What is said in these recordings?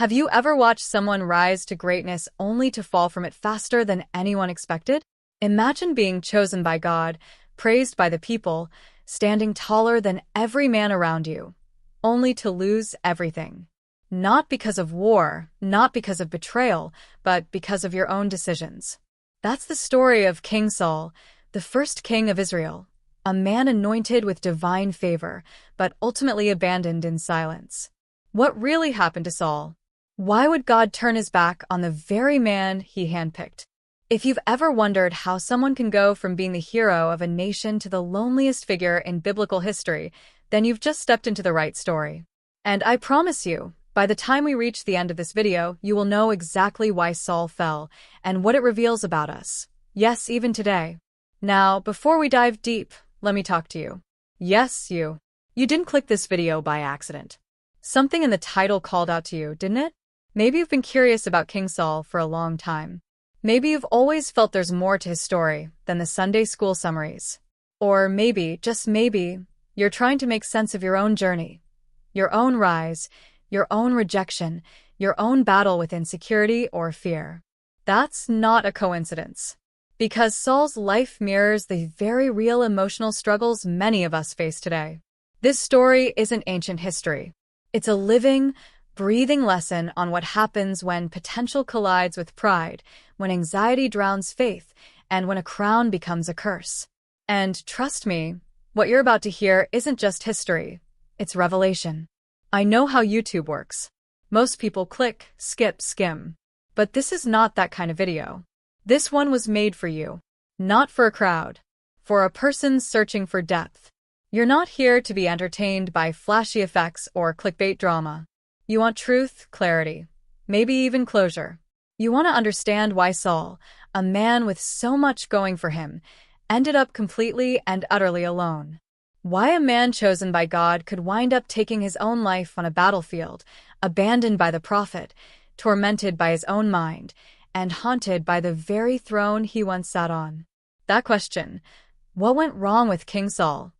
Have you ever watched someone rise to greatness only to fall from it faster than anyone expected? Imagine being chosen by God, praised by the people, standing taller than every man around you, only to lose everything. Not because of war, not because of betrayal, but because of your own decisions. That's the story of King Saul, the first king of Israel, a man anointed with divine favor, but ultimately abandoned in silence. What really happened to Saul? Why would God turn his back on the very man he handpicked? If you've ever wondered how someone can go from being the hero of a nation to the loneliest figure in biblical history, then you've just stepped into the right story. And I promise you, by the time we reach the end of this video, you will know exactly why Saul fell and what it reveals about us. Yes, even today. Now, before we dive deep, let me talk to you. Yes, you. You didn't click this video by accident. Something in the title called out to you, didn't it? Maybe you've been curious about King Saul for a long time. Maybe you've always felt there's more to his story than the Sunday school summaries. Or maybe, just maybe, you're trying to make sense of your own journey, your own rise, your own rejection, your own battle with insecurity or fear. That's not a coincidence. Because Saul's life mirrors the very real emotional struggles many of us face today. This story isn't ancient history. It's a living, breathing lesson on what happens when potential collides with pride, when anxiety drowns faith, and when a crown becomes a curse. And trust me, what you're about to hear isn't just history, it's revelation. I know how YouTube works. Most people click, skip, skim. But this is not that kind of video. This one was made for you. Not for a crowd. For a person searching for depth. You're not here to be entertained by flashy effects or clickbait drama. You want truth, clarity, maybe even closure. You want to understand why Saul, a man with so much going for him, ended up completely and utterly alone. Why a man chosen by God could wind up taking his own life on a battlefield, abandoned by the prophet, tormented by his own mind, and haunted by the very throne he once sat on. That question, what went wrong with King Saul,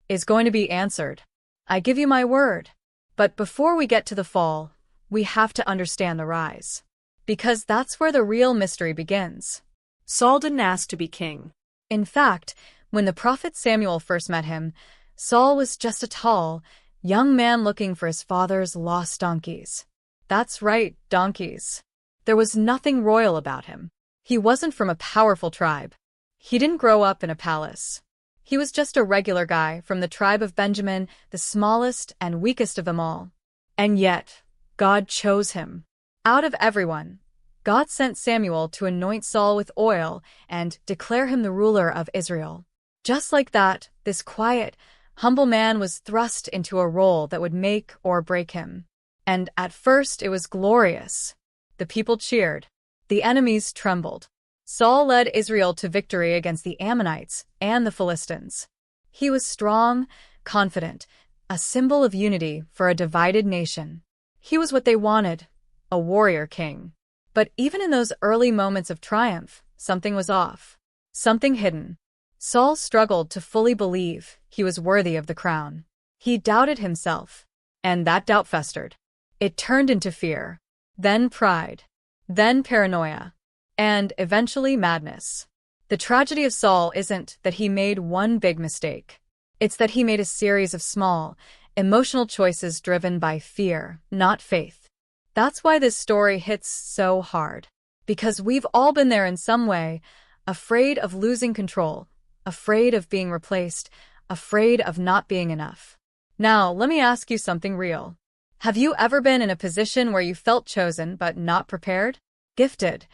is going to be answered. I give you my word. But before we get to the fall, we have to understand the rise. Because that's where the real mystery begins. Saul didn't ask to be king. In fact, when the prophet Samuel first met him, Saul was just a tall, young man looking for his father's lost donkeys. That's right, donkeys. There was nothing royal about him. He wasn't from a powerful tribe. He didn't grow up in a palace. He was just a regular guy from the tribe of Benjamin, the smallest and weakest of them all. And yet, God chose him. Out of everyone, God sent Samuel to anoint Saul with oil and declare him the ruler of Israel. Just like that, this quiet, humble man was thrust into a role that would make or break him. And at first it was glorious. The people cheered. The enemies trembled. Saul led Israel to victory against the Ammonites and the Philistines. He was strong, confident, a symbol of unity for a divided nation. He was what they wanted, a warrior king. But even in those early moments of triumph, something was off. Something hidden. Saul struggled to fully believe he was worthy of the crown. He doubted himself, and that doubt festered. It turned into fear, then pride, then paranoia, and eventually madness. The tragedy of Saul isn't that he made one big mistake. It's that he made a series of small, emotional choices driven by fear, not faith. That's why this story hits so hard. Because we've all been there in some way, afraid of losing control, afraid of being replaced, afraid of not being enough. Now, let me ask you something real. Have you ever been in a position where you felt chosen but not prepared? Gifted,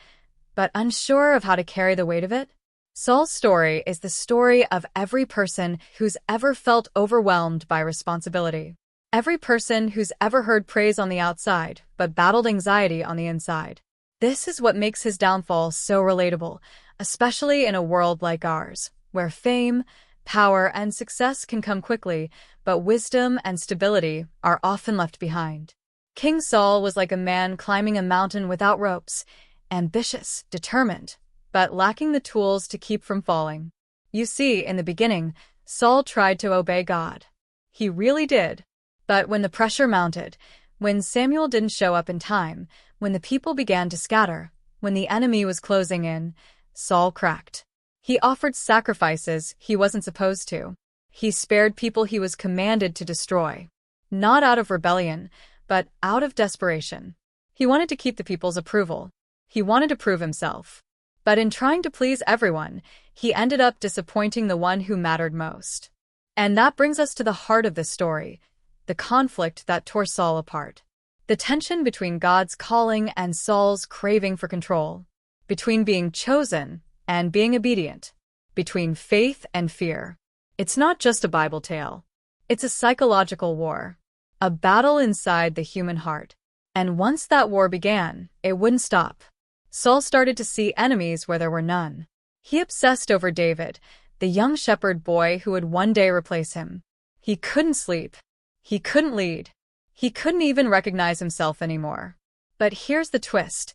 but unsure of how to carry the weight of it? Saul's story is the story of every person who's ever felt overwhelmed by responsibility. Every person who's ever heard praise on the outside, but battled anxiety on the inside. This is what makes his downfall so relatable, especially in a world like ours, where fame, power, and success can come quickly, but wisdom and stability are often left behind. King Saul was like a man climbing a mountain without ropes, ambitious, determined, but lacking the tools to keep from falling. You see, in the beginning, Saul tried to obey God. He really did. But when the pressure mounted, When Samuel didn't show up in time, when the people began to scatter, when the enemy was closing in, Saul cracked. He offered sacrifices he wasn't supposed to. He spared people he was commanded to destroy. Not out of rebellion, but out of desperation. He wanted to keep the people's approval. He wanted to prove himself. But in trying to please everyone, he ended up disappointing the one who mattered most. And that brings us to the heart of the story, the conflict that tore Saul apart. The tension between God's calling and Saul's craving for control. Between being chosen and being obedient. Between faith and fear. It's not just a Bible tale. It's a psychological war. A battle inside the human heart. And once that war began, it wouldn't stop. Saul started to see enemies where there were none. He obsessed over David, the young shepherd boy who would one day replace him. He couldn't sleep. He couldn't lead. He couldn't even recognize himself anymore. But here's the twist.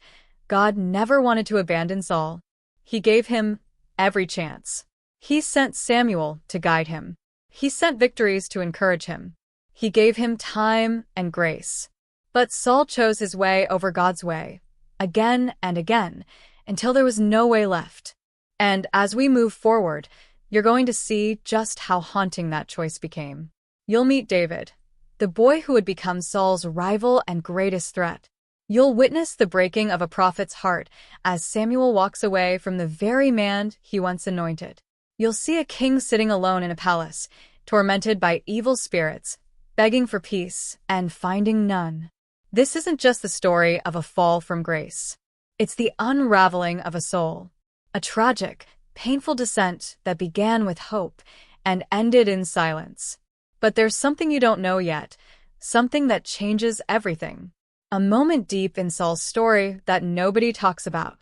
God never wanted to abandon Saul. He gave him every chance. He sent Samuel to guide him. He sent victories to encourage him. He gave him time and grace. But Saul chose his way over God's way, again and again, until there was no way left. And as we move forward, you're going to see just how haunting that choice became. You'll meet David, the boy who would become Saul's rival and greatest threat. You'll witness the breaking of a prophet's heart as Samuel walks away from the very man he once anointed. You'll see a king sitting alone in a palace, tormented by evil spirits, begging for peace and finding none. This isn't just the story of a fall from grace. It's the unraveling of a soul. A tragic, painful descent that began with hope and ended in silence. But there's something you don't know yet, something that changes everything. A moment deep in Saul's story that nobody talks about.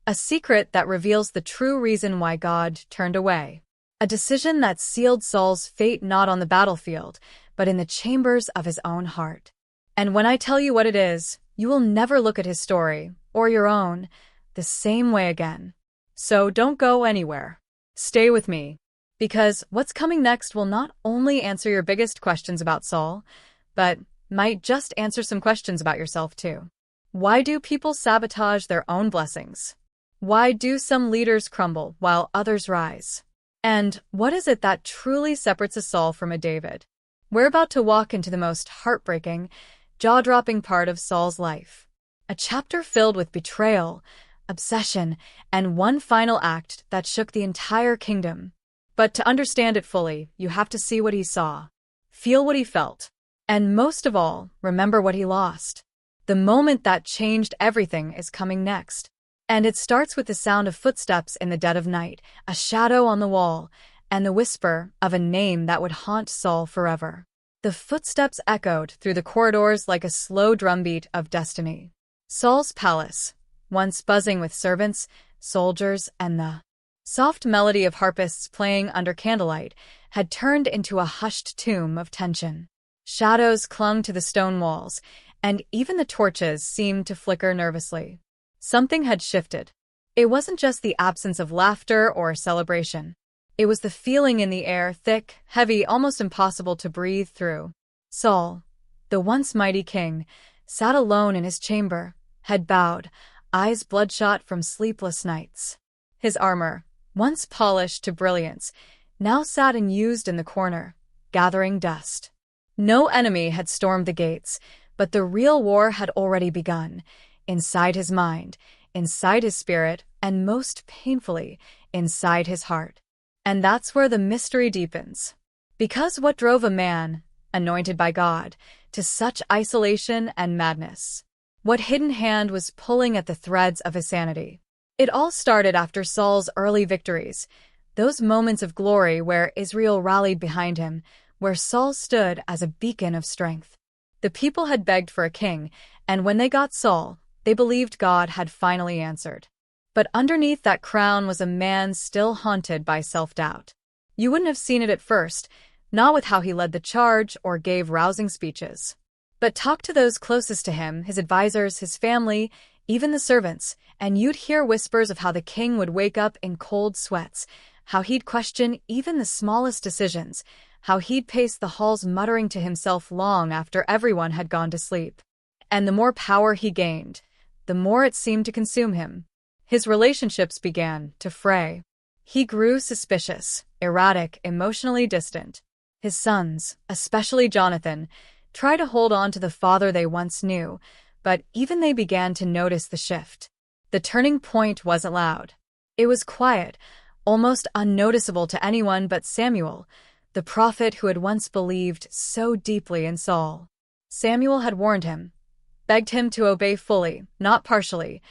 A secret that reveals the true reason why God turned away. A decision that sealed Saul's fate not on the battlefield, but in the chambers of his own heart. And when I tell you what it is, you will never look at his story, or your own, the same way again. So don't go anywhere. Stay with me. Because what's coming next will not only answer your biggest questions about Saul, but might just answer some questions about yourself too. Why do people sabotage their own blessings? Why do some leaders crumble while others rise? And what is it that truly separates a Saul from a David? We're about to walk into the most heartbreaking, jaw-dropping part of Saul's life. A chapter filled with betrayal, obsession, and one final act that shook the entire kingdom. But to understand it fully, you have to see what he saw, feel what he felt, and most of all, remember what he lost. The moment that changed everything is coming next. And it starts with the sound of footsteps in the dead of night, a shadow on the wall, and the whisper of a name that would haunt Saul forever. The footsteps echoed through the corridors like a slow drumbeat of destiny. Saul's palace, once buzzing with servants, soldiers, and the soft melody of harpists playing under candlelight, had turned into a hushed tomb of tension. Shadows clung to the stone walls, and even the torches seemed to flicker nervously. Something had shifted. It wasn't just the absence of laughter or celebration. It was the feeling in the air, thick, heavy, almost impossible to breathe through. Saul, the once mighty king, sat alone in his chamber, head bowed, eyes bloodshot from sleepless nights. His armor, once polished to brilliance, now sat unused in the corner, gathering dust. No enemy had stormed the gates, but the real war had already begun, inside his mind, inside his spirit, and most painfully, inside his heart. And that's where the mystery deepens. Because what drove a man, anointed by God, to such isolation and madness? What hidden hand was pulling at the threads of his sanity? It all started after Saul's early victories, those moments of glory where Israel rallied behind him, where Saul stood as a beacon of strength. The people had begged for a king, and when they got Saul, they believed God had finally answered. But underneath that crown was a man still haunted by self-doubt. You wouldn't have seen it at first, not with how he led the charge or gave rousing speeches. But talk to those closest to him, his advisors, his family, even the servants, and you'd hear whispers of how the king would wake up in cold sweats, how he'd question even the smallest decisions, how he'd pace the halls muttering to himself long after everyone had gone to sleep. And the more power he gained, the more it seemed to consume him. His relationships began to fray. He grew suspicious, erratic, emotionally distant. His sons, especially Jonathan, tried to hold on to the father they once knew, but even they began to notice the shift. The turning point wasn't loud. It was quiet, almost unnoticeable to anyone but Samuel, the prophet who had once believed so deeply in Saul. Samuel had warned him, begged him to obey fully, not partially,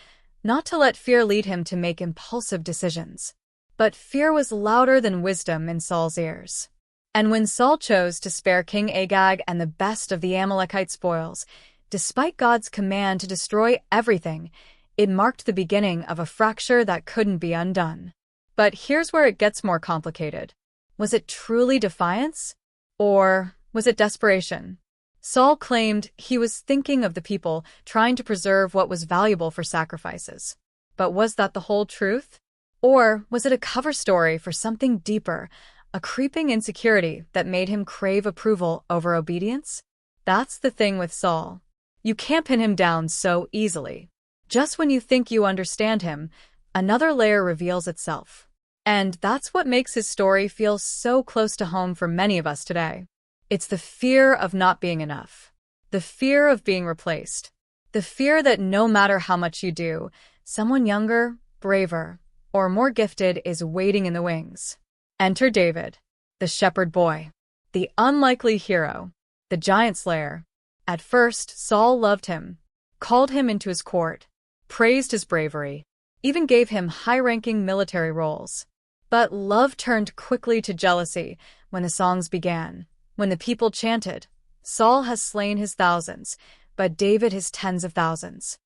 not to let fear lead him to make impulsive decisions. But fear was louder than wisdom in Saul's ears. And when Saul chose to spare King Agag and the best of the Amalekite spoils, despite God's command to destroy everything, it marked the beginning of a fracture that couldn't be undone. But here's where it gets more complicated. Was it truly defiance? Or was it desperation? Saul claimed he was thinking of the people, trying to preserve what was valuable for sacrifices. But was that the whole truth? Or was it a cover story for something deeper, a creeping insecurity that made him crave approval over obedience? That's the thing with Saul. You can't pin him down so easily. Just when you think you understand him, another layer reveals itself. And that's what makes his story feel so close to home for many of us today. It's the fear of not being enough. The fear of being replaced. The fear that no matter how much you do, someone younger, braver, or more gifted is waiting in the wings. Enter David, the shepherd boy, the unlikely hero, the giant slayer. At first, Saul loved him, called him into his court, praised his bravery, even gave him high-ranking military roles. But love turned quickly to jealousy when the songs began. When the people chanted, "Saul has slain his thousands, but David his tens of thousands."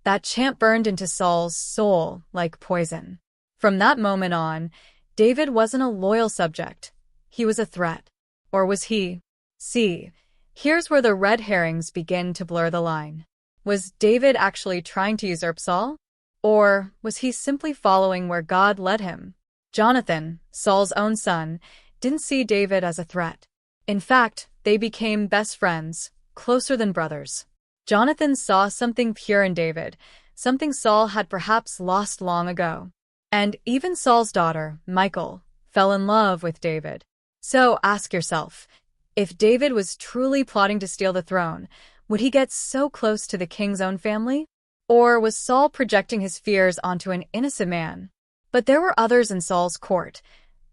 That chant burned into Saul's soul like poison. From that moment on, David wasn't a loyal subject. He was a threat. Or was he? See, here's where the red herrings begin to blur the line. Was David actually trying to usurp Saul? Or was he simply following where God led him? Jonathan, Saul's own son, didn't see David as a threat. In fact, they became best friends, closer than brothers. Jonathan saw something pure in David, something Saul had perhaps lost long ago. And even Saul's daughter, Michal, fell in love with David. So ask yourself, if David was truly plotting to steal the throne, would he get so close to the king's own family? Or was Saul projecting his fears onto an innocent man? But there were others in Saul's court,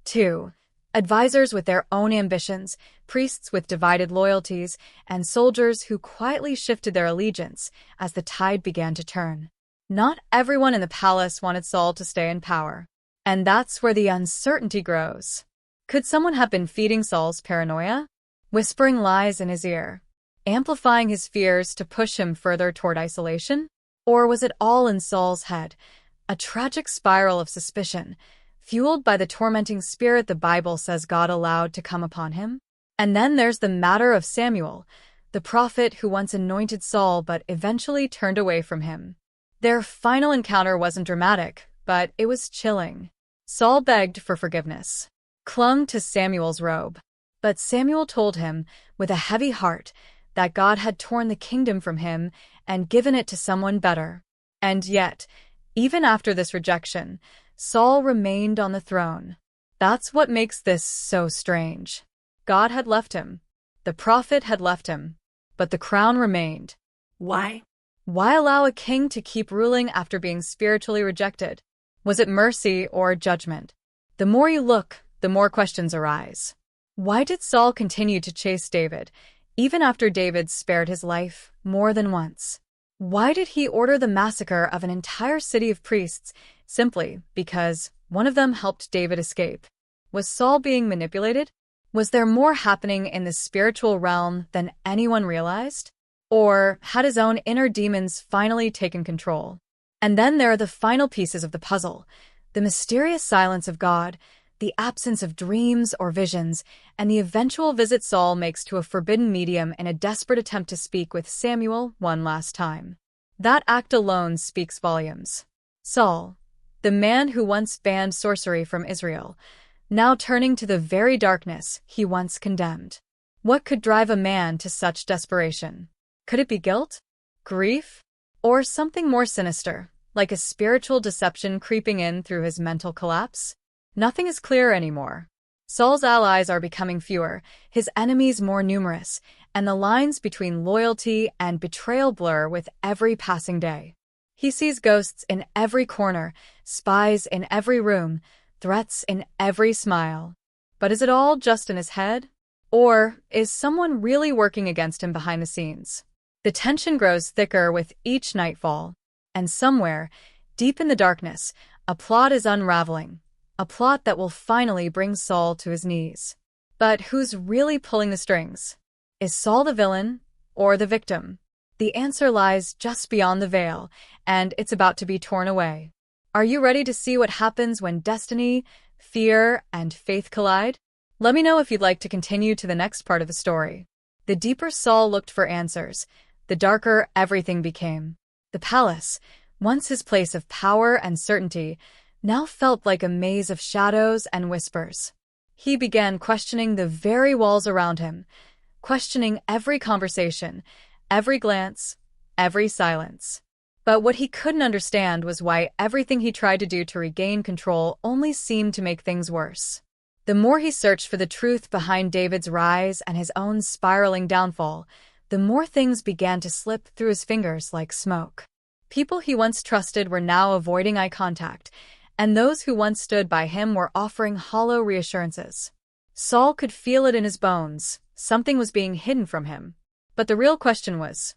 too. Advisors with their own ambitions, priests with divided loyalties, and soldiers who quietly shifted their allegiance as the tide began to turn. Not everyone in the palace wanted Saul to stay in power. And that's where the uncertainty grows. Could someone have been feeding Saul's paranoia? Whispering lies in his ear, amplifying his fears to push him further toward isolation? Or was it all in Saul's head, a tragic spiral of suspicion, fueled by the tormenting spirit the Bible says God allowed to come upon him? And then there's the matter of Samuel, the prophet who once anointed Saul but eventually turned away from him. Their final encounter wasn't dramatic, but it was chilling. Saul begged for forgiveness, clung to Samuel's robe. But Samuel told him, with a heavy heart, that God had torn the kingdom from him and given it to someone better. And yet, even after this rejection, Saul remained on the throne. That's what makes this so strange. God had left him. The prophet had left him. But the crown remained. Why? Why allow a king to keep ruling after being spiritually rejected? Was it mercy or judgment? The more you look, the more questions arise. Why did Saul continue to chase David, even after David spared his life more than once? Why did he order the massacre of an entire city of priests simply because one of them helped David escape? Was Saul being manipulated? Was there more happening in the spiritual realm than anyone realized? Or had his own inner demons finally taken control? And then there are the final pieces of the puzzle, the mysterious silence of God, the absence of dreams or visions, and the eventual visit Saul makes to a forbidden medium in a desperate attempt to speak with Samuel one last time. That act alone speaks volumes. Saul, the man who once banned sorcery from Israel, now turning to the very darkness he once condemned. What could drive a man to such desperation? Could it be guilt? Grief? Or something more sinister, like a spiritual deception creeping in through his mental collapse? Nothing is clear anymore. Saul's allies are becoming fewer, his enemies more numerous, and the lines between loyalty and betrayal blur with every passing day. He sees ghosts in every corner, spies in every room, threats in every smile. But is it all just in his head? Or is someone really working against him behind the scenes? The tension grows thicker with each nightfall, and somewhere, deep in the darkness, a plot is unraveling, a plot that will finally bring Saul to his knees. But who's really pulling the strings? Is Saul the villain or the victim? The answer lies just beyond the veil, and it's about to be torn away. Are you ready to see what happens when destiny, fear, and faith collide? Let me know if you'd like to continue to the next part of the story. The deeper Saul looked for answers, the darker everything became. The palace, once his place of power and certainty, now felt like a maze of shadows and whispers. He began questioning the very walls around him, questioning every conversation, every glance, every silence. But what he couldn't understand was why everything he tried to do to regain control only seemed to make things worse. The more he searched for the truth behind David's rise and his own spiraling downfall, the more things began to slip through his fingers like smoke. People he once trusted were now avoiding eye contact, and those who once stood by him were offering hollow reassurances. Saul could feel it in his bones. Something was being hidden from him. But the real question was,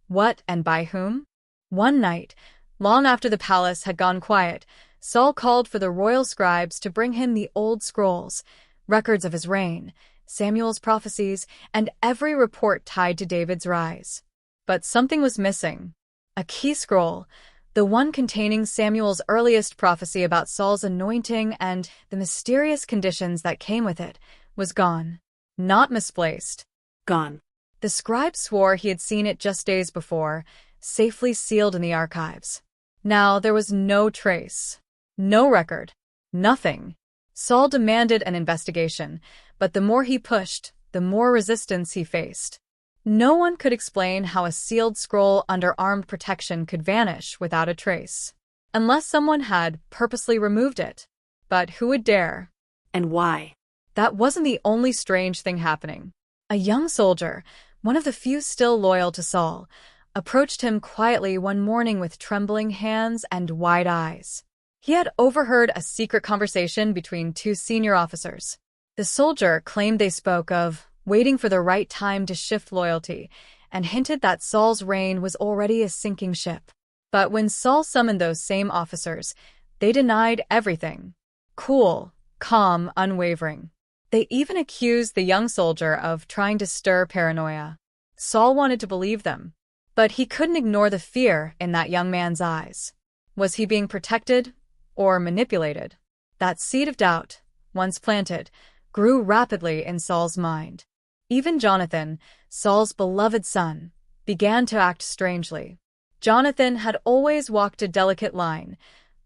what and by whom? One night, long after the palace had gone quiet, Saul called for the royal scribes to bring him the old scrolls, records of his reign, Samuel's prophecies, and every report tied to David's rise. But something was missing. A key scroll, the one containing Samuel's earliest prophecy about Saul's anointing and the mysterious conditions that came with it, was gone. Not misplaced. Gone. The scribe swore he had seen it just days before, safely sealed in the archives. Now there was no trace. No record. Nothing. Saul demanded an investigation, but the more he pushed, the more resistance he faced. No one could explain how a sealed scroll under armed protection could vanish without a trace. Unless someone had purposely removed it. But who would dare? And why? That wasn't the only strange thing happening. A young soldier, one of the few still loyal to Saul, approached him quietly one morning with trembling hands and wide eyes. He had overheard a secret conversation between two senior officers. The soldier claimed they spoke of waiting for the right time to shift loyalty, and hinted that Saul's reign was already a sinking ship. But when Saul summoned those same officers, they denied everything. Cool, calm, unwavering. They even accused the young soldier of trying to stir paranoia. Saul wanted to believe them, but he couldn't ignore the fear in that young man's eyes. Was he being protected or manipulated? That seed of doubt, once planted, grew rapidly in Saul's mind. Even Jonathan, Saul's beloved son, began to act strangely. Jonathan had always walked a delicate line,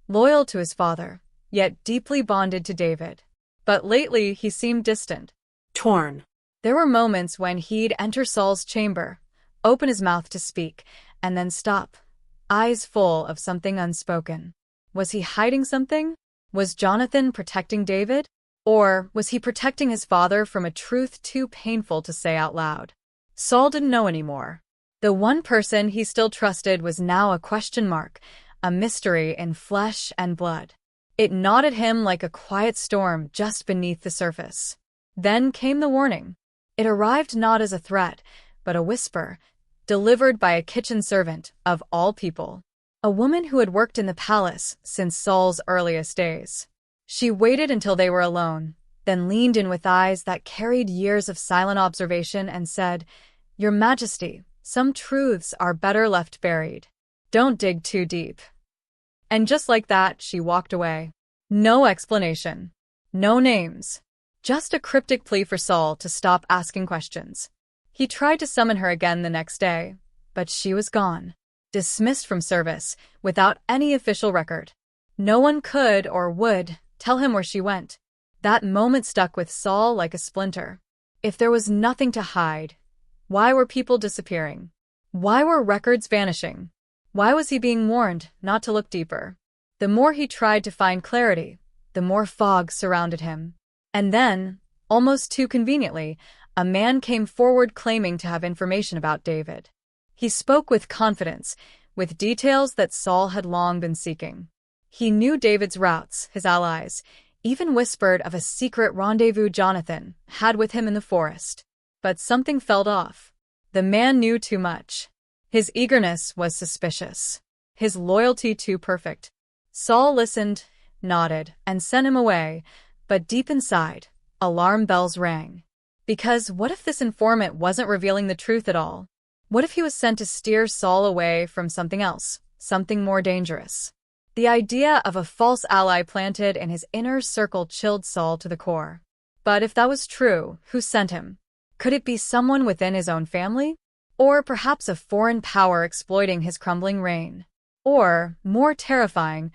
loyal to his father, yet deeply bonded to David. But lately he seemed distant. Torn. There were moments when he'd enter Saul's chamber, open his mouth to speak, and then stop, eyes full of something unspoken. Was he hiding something? Was Jonathan protecting David? Or was he protecting his father from a truth too painful to say out loud? Saul didn't know anymore. The one person he still trusted was now a question mark, a mystery in flesh and blood. It gnawed at him like a quiet storm just beneath the surface. Then came the warning. It arrived not as a threat, but a whisper, delivered by a kitchen servant, of all people. A woman who had worked in the palace since Saul's earliest days. She waited until they were alone, then leaned in with eyes that carried years of silent observation and said, "Your Majesty, some truths are better left buried. Don't dig too deep." And just like that, she walked away. No explanation. No names. Just a cryptic plea for Saul to stop asking questions. He tried to summon her again the next day, but she was gone. Dismissed from service, without any official record. No one could or would tell him where she went. That moment stuck with Saul like a splinter. If there was nothing to hide, why were people disappearing? Why were records vanishing? Why was he being warned not to look deeper? The more he tried to find clarity, the more fog surrounded him. And then, almost too conveniently, a man came forward claiming to have information about David. He spoke with confidence, with details that Saul had long been seeking. He knew David's routes, his allies, even whispered of a secret rendezvous Jonathan had with him in the forest. But something felt off. The man knew too much. His eagerness was suspicious. His loyalty too perfect. Saul listened, nodded, and sent him away, but deep inside, alarm bells rang. Because what if this informant wasn't revealing the truth at all? What if he was sent to steer Saul away from something else, something more dangerous? The idea of a false ally planted in his inner circle chilled Saul to the core. But if that was true, who sent him? Could it be someone within his own family? Or perhaps a foreign power exploiting his crumbling reign? Or, more terrifying,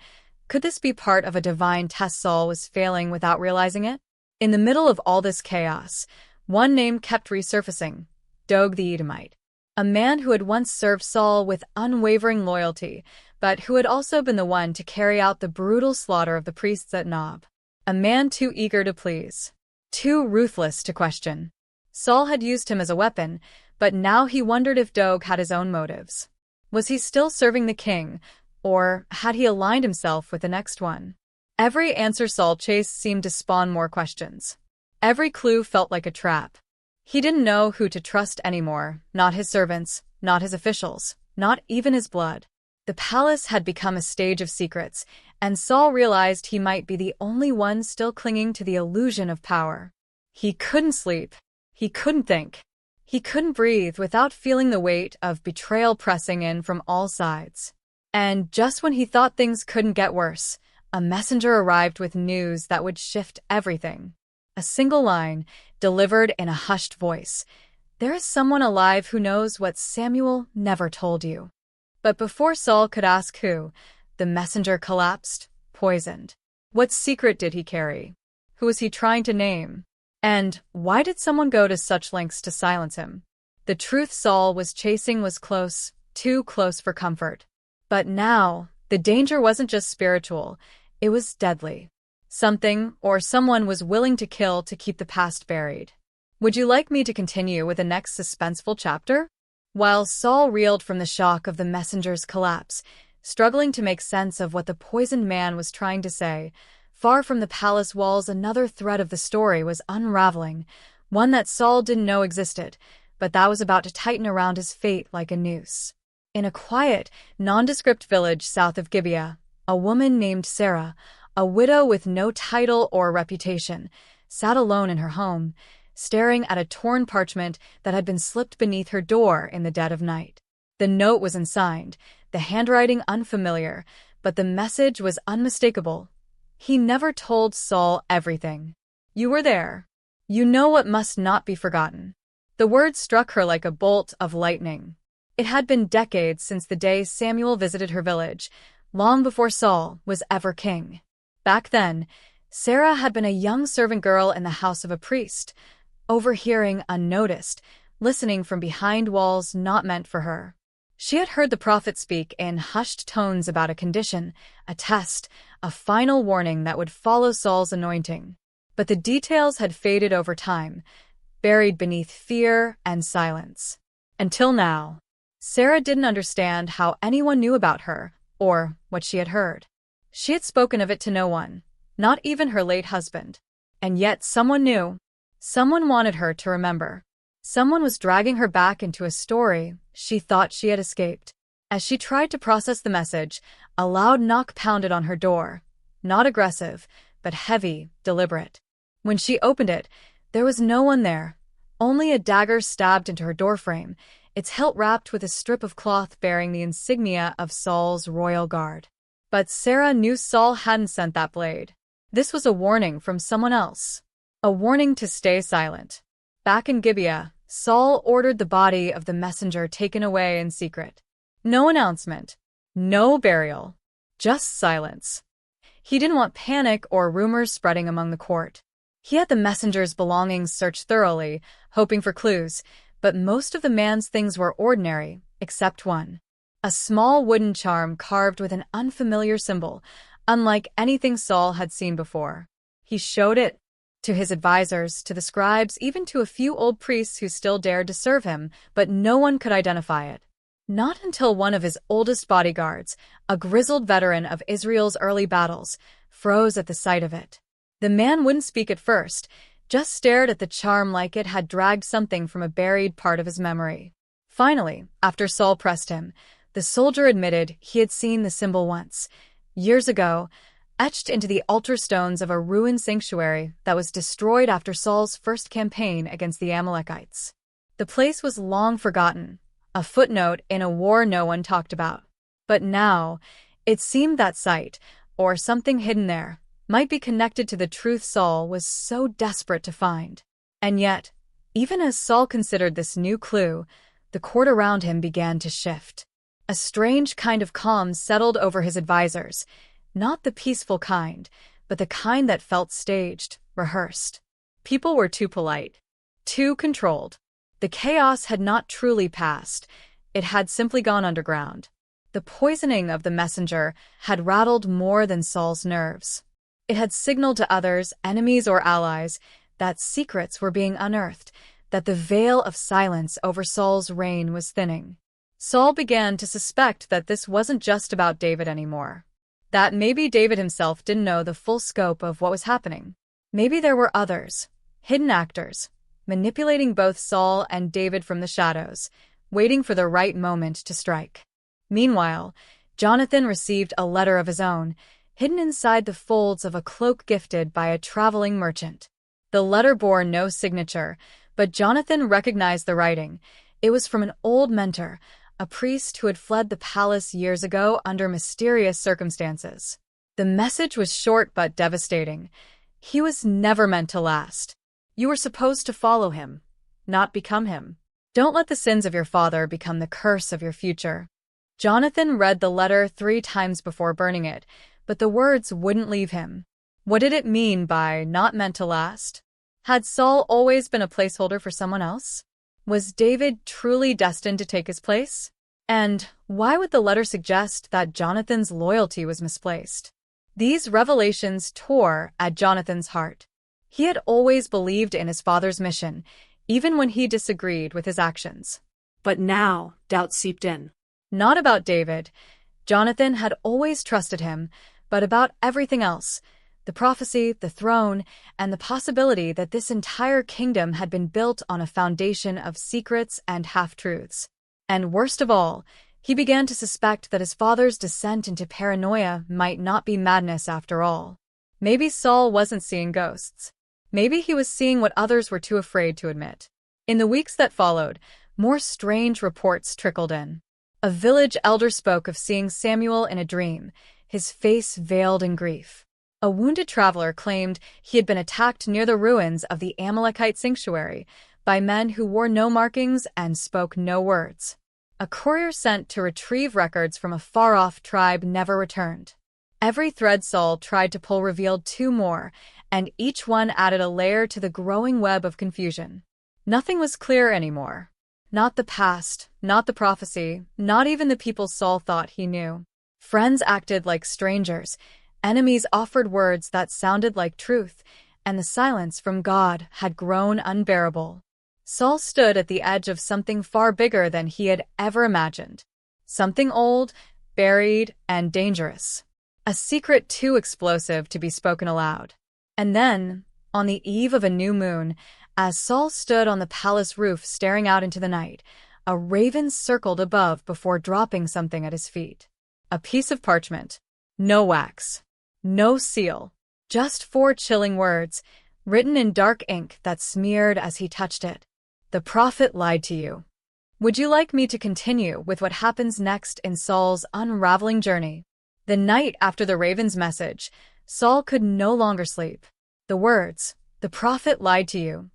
could this be part of a divine test Saul was failing without realizing it? In the middle of all this chaos, one name kept resurfacing: Doeg the Edomite. A man who had once served Saul with unwavering loyalty, but who had also been the one to carry out the brutal slaughter of the priests at Nob. A man too eager to please, too ruthless to question. Saul had used him as a weapon, but now he wondered if Doeg had his own motives. Was he still serving the king, or had he aligned himself with the next one? Every answer Saul chased seemed to spawn more questions. Every clue felt like a trap. He didn't know who to trust anymore, not his servants, not his officials, not even his blood. The palace had become a stage of secrets, and Saul realized he might be the only one still clinging to the illusion of power. He couldn't sleep. He couldn't think. He couldn't breathe without feeling the weight of betrayal pressing in from all sides. And just when he thought things couldn't get worse, a messenger arrived with news that would shift everything. A single line, delivered in a hushed voice. There is someone alive who knows what Samuel never told you. But before Saul could ask who, the messenger collapsed, poisoned. What secret did he carry? Who was he trying to name? And why did someone go to such lengths to silence him? The truth Saul was chasing was close, too close for comfort. But now, the danger wasn't just spiritual, it was deadly. Something or someone was willing to kill to keep the past buried. Would you like me to continue with the next suspenseful chapter? While Saul reeled from the shock of the messenger's collapse, struggling to make sense of what the poisoned man was trying to say, far from the palace walls another thread of the story was unraveling, one that Saul didn't know existed, but that was about to tighten around his fate like a noose. In a quiet, nondescript village south of Gibeah, a woman named Sarah, a widow with no title or reputation, sat alone in her home, staring at a torn parchment that had been slipped beneath her door in the dead of night. The note was unsigned, the handwriting unfamiliar, but the message was unmistakable. He never told Saul everything. You were there. You know what must not be forgotten. The words struck her like a bolt of lightning. It had been decades since the day Samuel visited her village, long before Saul was ever king. Back then, Sarah had been a young servant girl in the house of a priest, overhearing unnoticed, listening from behind walls not meant for her. She had heard the prophet speak in hushed tones about a condition, a test, a final warning that would follow Saul's anointing. But the details had faded over time, buried beneath fear and silence. Until now, Sarah didn't understand how anyone knew about her, or what she had heard. She had spoken of it to no one, not even her late husband. And yet someone knew. Someone wanted her to remember. Someone was dragging her back into a story she thought she had escaped. As she tried to process the message, a loud knock pounded on her door. Not aggressive, but heavy, deliberate. When she opened it, there was no one there. Only a dagger stabbed into her doorframe, its hilt wrapped with a strip of cloth bearing the insignia of Saul's royal guard. But Sarah knew Saul hadn't sent that blade. This was a warning from someone else. A warning to stay silent. Back in Gibeah, Saul ordered the body of the messenger taken away in secret. No announcement. No burial. Just silence. He didn't want panic or rumors spreading among the court. He had the messenger's belongings searched thoroughly, hoping for clues, but most of the man's things were ordinary, except one. A small wooden charm carved with an unfamiliar symbol, unlike anything Saul had seen before. He showed it to his advisors, to the scribes, even to a few old priests who still dared to serve him, but no one could identify it. Not until one of his oldest bodyguards, a grizzled veteran of Israel's early battles, froze at the sight of it. The man wouldn't speak at first, just stared at the charm like it had dragged something from a buried part of his memory. Finally, after Saul pressed him, the soldier admitted he had seen the symbol once, years ago, etched into the altar stones of a ruined sanctuary that was destroyed after Saul's first campaign against the Amalekites. The place was long forgotten, a footnote in a war no one talked about. But now, it seemed that sight, or something hidden there, might be connected to the truth Saul was so desperate to find. And yet, even as Saul considered this new clue, the court around him began to shift. A strange kind of calm settled over his advisors, not the peaceful kind, but the kind that felt staged, rehearsed. People were too polite, too controlled. The chaos had not truly passed, it had simply gone underground. The poisoning of the messenger had rattled more than Saul's nerves. It had signaled to others, enemies or allies, that secrets were being unearthed, that the veil of silence over Saul's reign was thinning. Saul began to suspect that this wasn't just about David anymore. That maybe David himself didn't know the full scope of what was happening. Maybe there were others, hidden actors, manipulating both Saul and David from the shadows, waiting for the right moment to strike. Meanwhile, Jonathan received a letter of his own, hidden inside the folds of a cloak gifted by a traveling merchant. The letter bore no signature, but Jonathan recognized the writing. It was from an old mentor, a priest who had fled the palace years ago under mysterious circumstances. The message was short but devastating. He was never meant to last. You were supposed to follow him, not become him. Don't let the sins of your father become the curse of your future. Jonathan read the letter 3 times before burning it, but the words wouldn't leave him. What did it mean by not meant to last? Had Saul always been a placeholder for someone else? Was David truly destined to take his place? And why would the letter suggest that Jonathan's loyalty was misplaced? These revelations tore at Jonathan's heart. He had always believed in his father's mission, even when he disagreed with his actions. But now, doubt seeped in. Not about David. Jonathan had always trusted him, but about everything else. The prophecy, the throne, and the possibility that this entire kingdom had been built on a foundation of secrets and half-truths. And worst of all, he began to suspect that his father's descent into paranoia might not be madness after all. Maybe Saul wasn't seeing ghosts. Maybe he was seeing what others were too afraid to admit. In the weeks that followed, more strange reports trickled in. A village elder spoke of seeing Samuel in a dream, his face veiled in grief. A wounded traveler claimed he had been attacked near the ruins of the Amalekite sanctuary by men who wore no markings and spoke no words. A courier sent to retrieve records from a far-off tribe never returned. Every thread Saul tried to pull revealed 2 more, and each one added a layer to the growing web of confusion. Nothing was clear anymore. Not the past, not the prophecy, not even the people Saul thought he knew. Friends acted like strangers, enemies offered words that sounded like truth, and the silence from God had grown unbearable. Saul stood at the edge of something far bigger than he had ever imagined. Something old, buried, and dangerous. A secret too explosive to be spoken aloud. And then, on the eve of a new moon, as Saul stood on the palace roof staring out into the night, a raven circled above before dropping something at his feet. A piece of parchment. No wax. No seal. Just 4 chilling words, written in dark ink that smeared as he touched it. The prophet lied to you. Would you like me to continue with what happens next in Saul's unraveling journey? The night after the raven's message, Saul could no longer sleep. The words, "The prophet lied to you,"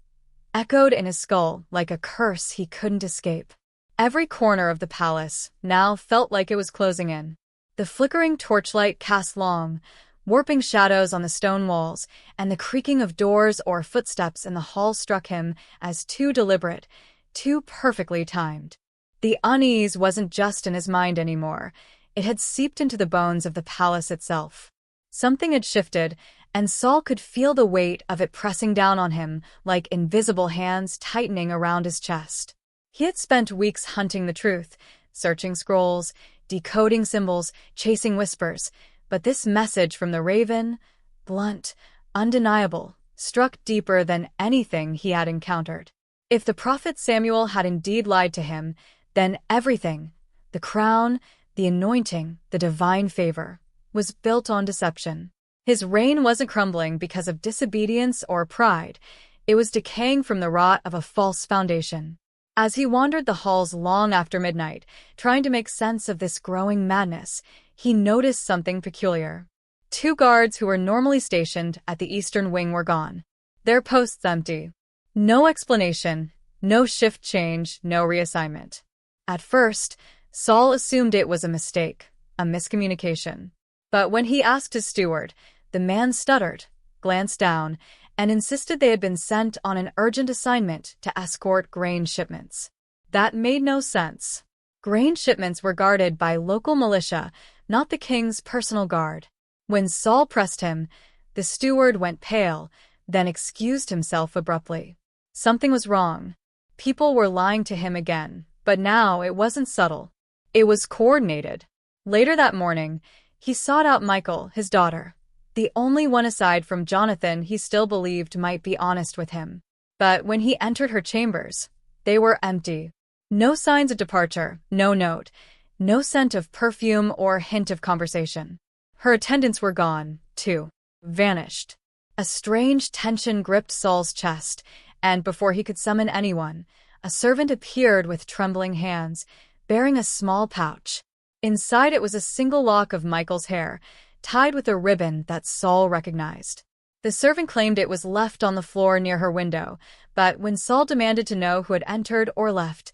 echoed in his skull like a curse he couldn't escape. Every corner of the palace now felt like it was closing in. The flickering torchlight cast long, warping shadows on the stone walls, and the creaking of doors or footsteps in the hall struck him as too deliberate, too perfectly timed. The unease wasn't just in his mind anymore. It had seeped into the bones of the palace itself. Something had shifted, and Saul could feel the weight of it pressing down on him like invisible hands tightening around his chest. He had spent weeks hunting the truth, searching scrolls, decoding symbols, chasing whispers, but this message from the raven, blunt, undeniable, struck deeper than anything he had encountered. If the prophet Samuel had indeed lied to him, then everything, the crown, the anointing, the divine favor, was built on deception. His reign wasn't crumbling because of disobedience or pride. It was decaying from the rot of a false foundation. As he wandered the halls long after midnight, trying to make sense of this growing madness, he noticed something peculiar. 2 guards who were normally stationed at the eastern wing were gone. Their posts empty. No explanation, no shift change, no reassignment. At first, Saul assumed it was a mistake, a miscommunication. But when he asked his steward, the man stuttered, glanced down, and insisted they had been sent on an urgent assignment to escort grain shipments. That made no sense. Grain shipments were guarded by local militia, not the king's personal guard. When Saul pressed him, the steward went pale, then excused himself abruptly. Something was wrong. People were lying to him again, but now it wasn't subtle. It was coordinated. Later that morning, he sought out Michal, his daughter, the only one aside from Jonathan he still believed might be honest with him. But when he entered her chambers, they were empty. No signs of departure, no note, no scent of perfume or hint of conversation. Her attendants were gone, too. Vanished. A strange tension gripped Saul's chest, and before he could summon anyone, a servant appeared with trembling hands, bearing a small pouch. Inside it was a single lock of Michal's hair, tied with a ribbon that Saul recognized. The servant claimed it was left on the floor near her window, but when Saul demanded to know who had entered or left,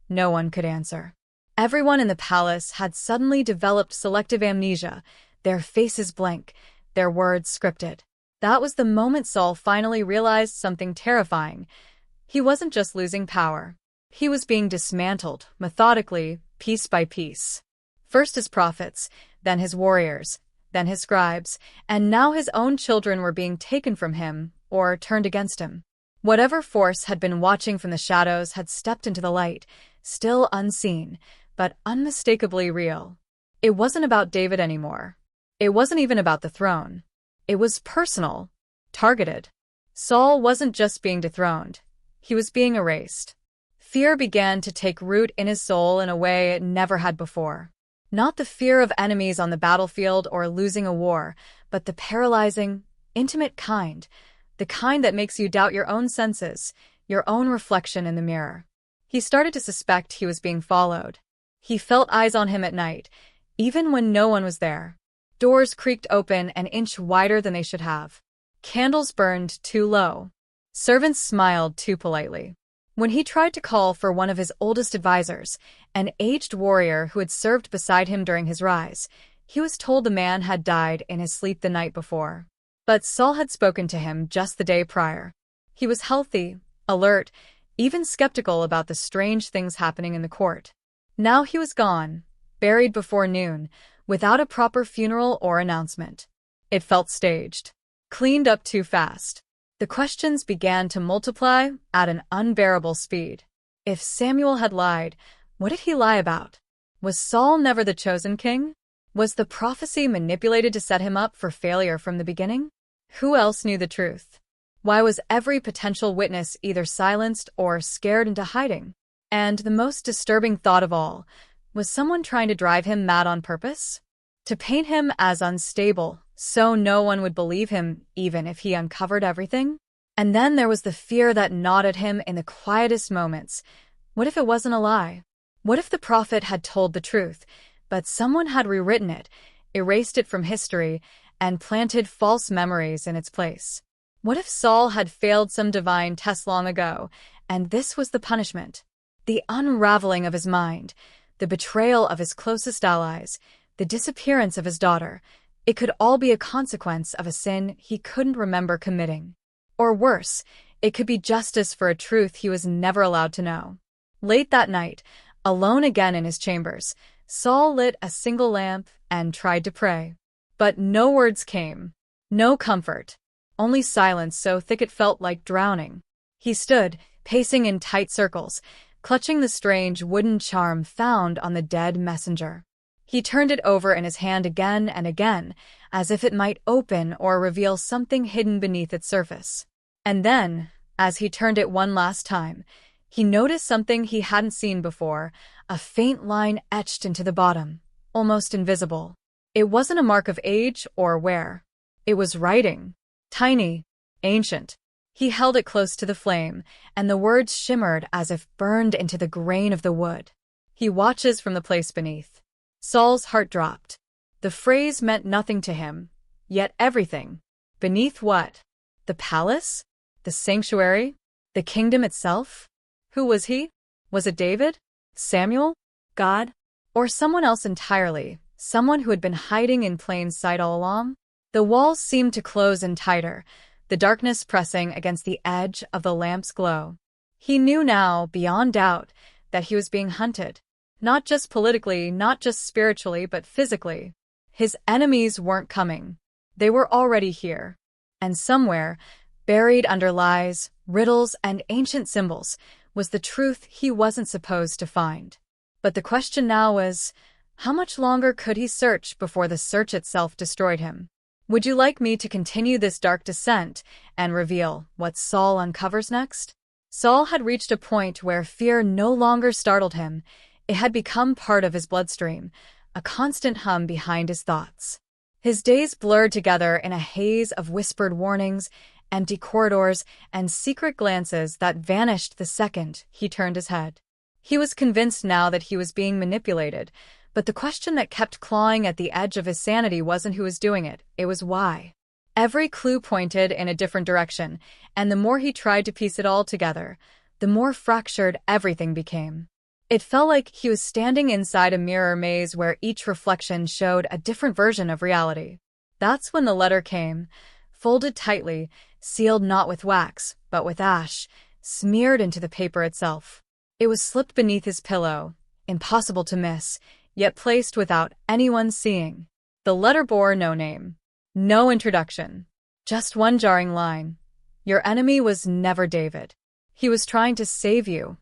no one could answer. Everyone in the palace had suddenly developed selective amnesia, their faces blank, their words scripted. That was the moment Saul finally realized something terrifying. He wasn't just losing power. He was being dismantled, methodically, piece by piece. First his prophets, then his warriors, then his scribes, and now his own children were being taken from him or turned against him. Whatever force had been watching from the shadows had stepped into the light, still unseen, but unmistakably real. It wasn't about David anymore. It wasn't even about the throne. It was personal, targeted. Saul wasn't just being dethroned. He was being erased. Fear began to take root in his soul in a way it never had before. Not the fear of enemies on the battlefield or losing a war, but the paralyzing, intimate kind, the kind that makes you doubt your own senses, your own reflection in the mirror. He started to suspect he was being followed. He felt eyes on him at night, even when no one was there. Doors creaked open an inch wider than they should have. Candles burned too low. Servants smiled too politely. When he tried to call for one of his oldest advisors, an aged warrior who had served beside him during his rise, he was told the man had died in his sleep the night before. But Saul had spoken to him just the day prior. He was healthy, alert, even skeptical about the strange things happening in the court. Now he was gone, buried before noon, without a proper funeral or announcement. It felt staged, cleaned up too fast. The questions began to multiply at an unbearable speed. If Samuel had lied, what did he lie about? Was Saul never the chosen king? Was the prophecy manipulated to set him up for failure from the beginning? Who else knew the truth? Why was every potential witness either silenced or scared into hiding? And the most disturbing thought of all, was someone trying to drive him mad on purpose? To paint him as unstable, so no one would believe him even if he uncovered everything? And then there was the fear that gnawed at him in the quietest moments. What if it wasn't a lie? What if the prophet had told the truth, but someone had rewritten it, erased it from history, and planted false memories in its place? What if Saul had failed some divine test long ago, and this was the punishment? The unraveling of his mind, the betrayal of his closest allies, the disappearance of his daughter, it could all be a consequence of a sin he couldn't remember committing. Or worse, it could be justice for a truth he was never allowed to know. Late that night, Alone again in his chambers, Saul lit a single lamp and tried to pray. But no words came. No comfort. Only silence so thick it felt like drowning. He stood, pacing in tight circles, clutching the strange wooden charm found on the dead messenger. He turned it over in his hand again and again, as if it might open or reveal something hidden beneath its surface. And then, as he turned it one last time, he noticed something he hadn't seen before, a faint line etched into the bottom, almost invisible. It wasn't a mark of age or wear. It was writing. Tiny, ancient. He held it close to the flame, and the words shimmered as if burned into the grain of the wood. He watches from the place beneath. Saul's heart dropped. The phrase meant nothing to him, yet everything. Beneath what? The palace? The sanctuary? The kingdom itself? Who was he? Was it David? Samuel? God? Or someone else entirely, someone who had been hiding in plain sight all along? The walls seemed to close in tighter, the darkness pressing against the edge of the lamp's glow. He knew now, beyond doubt, that he was being hunted. Not just politically, not just spiritually, but physically. His enemies weren't coming. They were already here. And somewhere, buried under lies, riddles, and ancient symbols, was the truth he wasn't supposed to find. But the question now was, how much longer could he search before the search itself destroyed him? Would you like me to continue this dark descent and reveal what Saul uncovers next? Saul had reached a point where fear no longer startled him. It had become part of his bloodstream, a constant hum behind his thoughts. His days blurred together in a haze of whispered warnings, empty corridors, and secret glances that vanished the second he turned his head. He was convinced now that he was being manipulated, but the question that kept clawing at the edge of his sanity wasn't who was doing it, it was why. Every clue pointed in a different direction, and the more he tried to piece it all together, the more fractured everything became. It felt like he was standing inside a mirror maze where each reflection showed a different version of reality. That's when the letter came, folded tightly, sealed not with wax, but with ash, smeared into the paper itself. It was slipped beneath his pillow, impossible to miss, yet placed without anyone seeing. The letter bore no name, no introduction, just one jarring line. Your enemy was never David. He was trying to save you.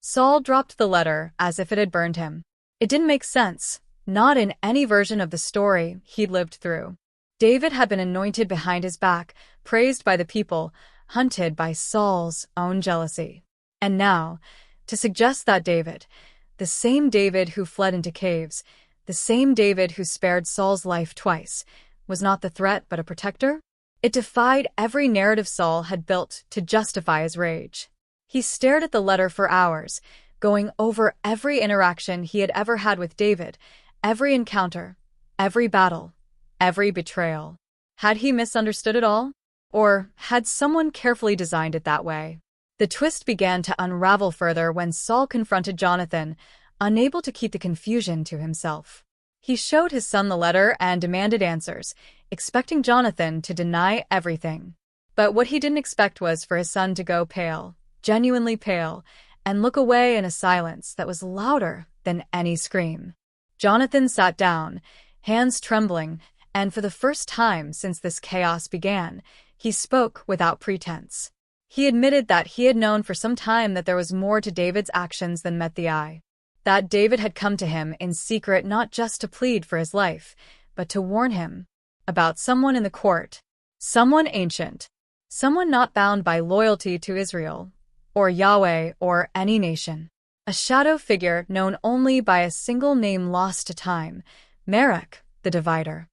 Saul dropped the letter as if it had burned him. It didn't make sense, not in any version of the story he'd lived through. David had been anointed behind his back, praised by the people, hunted by Saul's own jealousy. And now, to suggest that David, the same David who fled into caves, the same David who spared Saul's life twice, was not the threat but a protector? It defied every narrative Saul had built to justify his rage. He stared at the letter for hours, going over every interaction he had ever had with David, every encounter, every battle, every betrayal. Had he misunderstood it all? Or had someone carefully designed it that way? The twist began to unravel further when Saul confronted Jonathan, unable to keep the confusion to himself. He showed his son the letter and demanded answers, expecting Jonathan to deny everything. But what he didn't expect was for his son to go pale, genuinely pale, and look away in a silence that was louder than any scream. Jonathan sat down, hands trembling, and for the first time since this chaos began, he spoke without pretense. He admitted that he had known for some time that there was more to David's actions than met the eye. That David had come to him in secret not just to plead for his life, but to warn him about someone in the court, someone ancient, someone not bound by loyalty to Israel, or Yahweh, or any nation. A shadow figure known only by a single name lost to time, Merek, the Divider.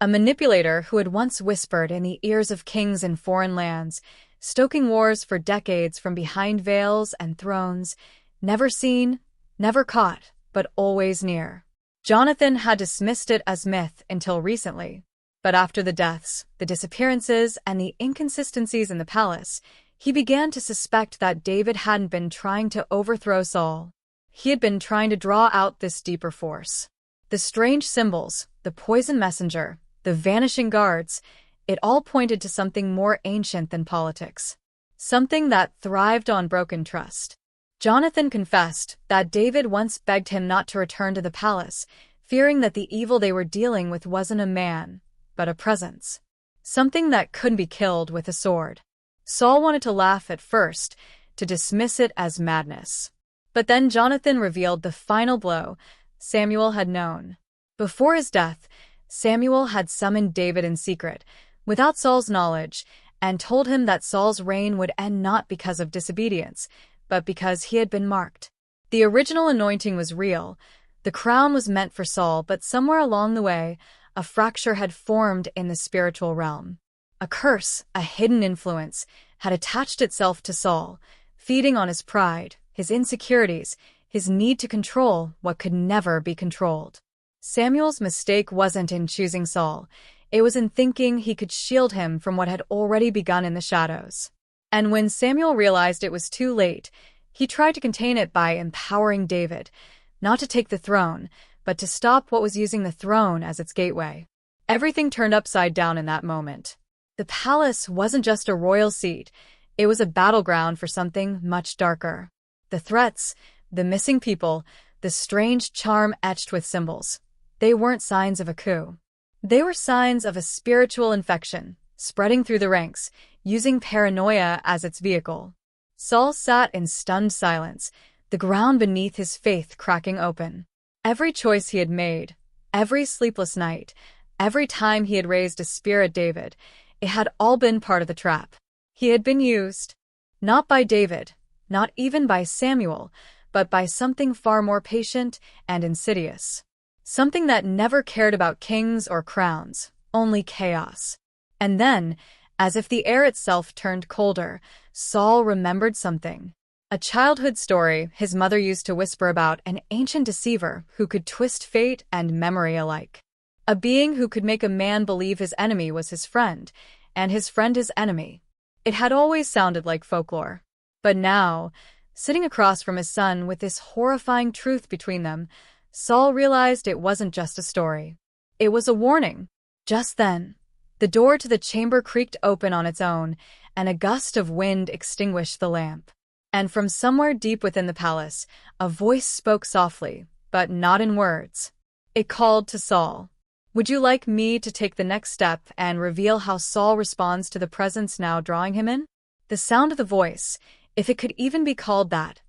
A manipulator who had once whispered in the ears of kings in foreign lands, stoking wars for decades from behind veils and thrones, never seen, never caught, but always near. Jonathan had dismissed it as myth until recently. But after the deaths, the disappearances, and the inconsistencies in the palace, he began to suspect that David hadn't been trying to overthrow Saul. He had been trying to draw out this deeper force. The strange symbols, the poison messenger, the vanishing guards, it all pointed to something more ancient than politics. Something that thrived on broken trust. Jonathan confessed that David once begged him not to return to the palace, fearing that the evil they were dealing with wasn't a man, but a presence. Something that couldn't be killed with a sword. Saul wanted to laugh at first, to dismiss it as madness. But then Jonathan revealed the final blow Samuel had known. Before his death, Samuel had summoned David in secret, without Saul's knowledge, and told him that Saul's reign would end not because of disobedience, but because he had been marked. The original anointing was real. The crown was meant for Saul, but somewhere along the way, a fracture had formed in the spiritual realm. A curse, a hidden influence, had attached itself to Saul, feeding on his pride, his insecurities, his need to control what could never be controlled. Samuel's mistake wasn't in choosing Saul. It was in thinking he could shield him from what had already begun in the shadows. And when Samuel realized it was too late, he tried to contain it by empowering David, not to take the throne, but to stop what was using the throne as its gateway. Everything turned upside down in that moment. The palace wasn't just a royal seat, it was a battleground for something much darker. The threats, the missing people, the strange charm etched with symbols. They weren't signs of a coup. They were signs of a spiritual infection, spreading through the ranks, using paranoia as its vehicle. Saul sat in stunned silence, the ground beneath his faith cracking open. Every choice he had made, every sleepless night, every time he had raised a spear at David, it had all been part of the trap. He had been used, not by David, not even by Samuel, but by something far more patient and insidious. Something that never cared about kings or crowns, only chaos. And then, as if the air itself turned colder, Saul remembered something. A childhood story his mother used to whisper about an ancient deceiver who could twist fate and memory alike. A being who could make a man believe his enemy was his friend, and his friend his enemy. It had always sounded like folklore. But now, sitting across from his son with this horrifying truth between them, Saul realized it wasn't just a story. It was a warning. Just then, the door to the chamber creaked open on its own, and a gust of wind extinguished the lamp. And from somewhere deep within the palace, a voice spoke softly, but not in words. It called to Saul. Would you like me to take the next step and reveal how Saul responds to the presence now drawing him in? The sound of the voice, if it could even be called that,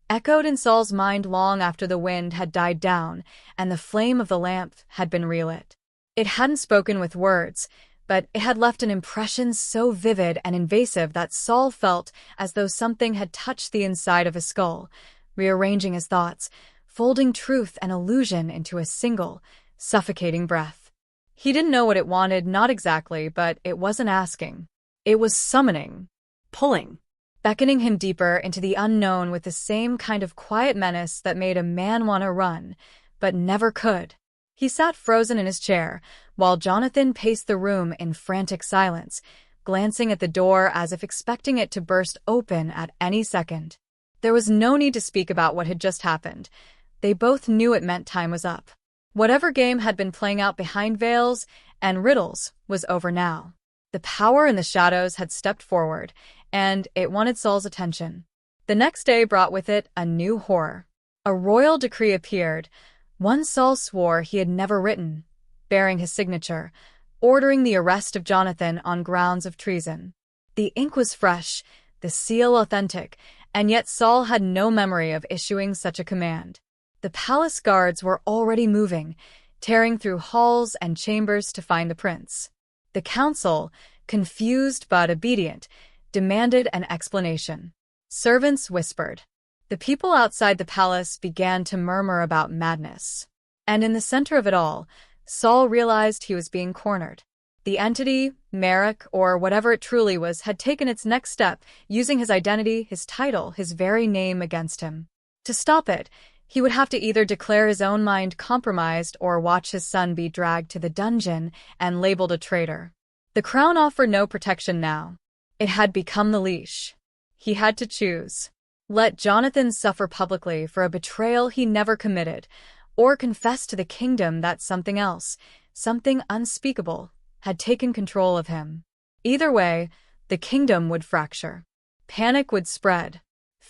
echoed in Saul's mind long after the wind had died down and the flame of the lamp had been relit. It hadn't spoken with words, but it had left an impression so vivid and invasive that Saul felt as though something had touched the inside of his skull, rearranging his thoughts, folding truth and illusion into a single, suffocating breath. He didn't know what it wanted, not exactly, but it wasn't asking. It was summoning, Pulling. beckoning him deeper into the unknown with the same kind of quiet menace that made a man want to run, but never could. He sat frozen in his chair, while Jonathan paced the room in frantic silence, glancing at the door as if expecting it to burst open at any second. There was no need to speak about what had just happened. They both knew it meant time was up. Whatever game had been playing out behind veils and riddles was over now. The power in the shadows had stepped forward, and it wanted Saul's attention. The next day brought with it a new horror. A royal decree appeared, one Saul swore he had never written, bearing his signature, ordering the arrest of Jonathan on grounds of treason. The ink was fresh, the seal authentic, and yet Saul had no memory of issuing such a command. The palace guards were already moving, tearing through halls and chambers to find the prince. The council, confused but obedient, demanded an explanation. Servants whispered. The people outside the palace began to murmur about madness. And in the center of it all, Saul realized he was being cornered. The entity, Merrick, or whatever it truly was, had taken its next step, using his identity, his title, his very name against him. To stop it, he would have to either declare his own mind compromised or watch his son be dragged to the dungeon and labeled a traitor. The crown offered no protection now. It had become the leash. He had to choose. Let Jonathan suffer publicly for a betrayal he never committed, or confess to the kingdom that something else, something unspeakable, had taken control of him. Either way, the kingdom would fracture. Panic would spread.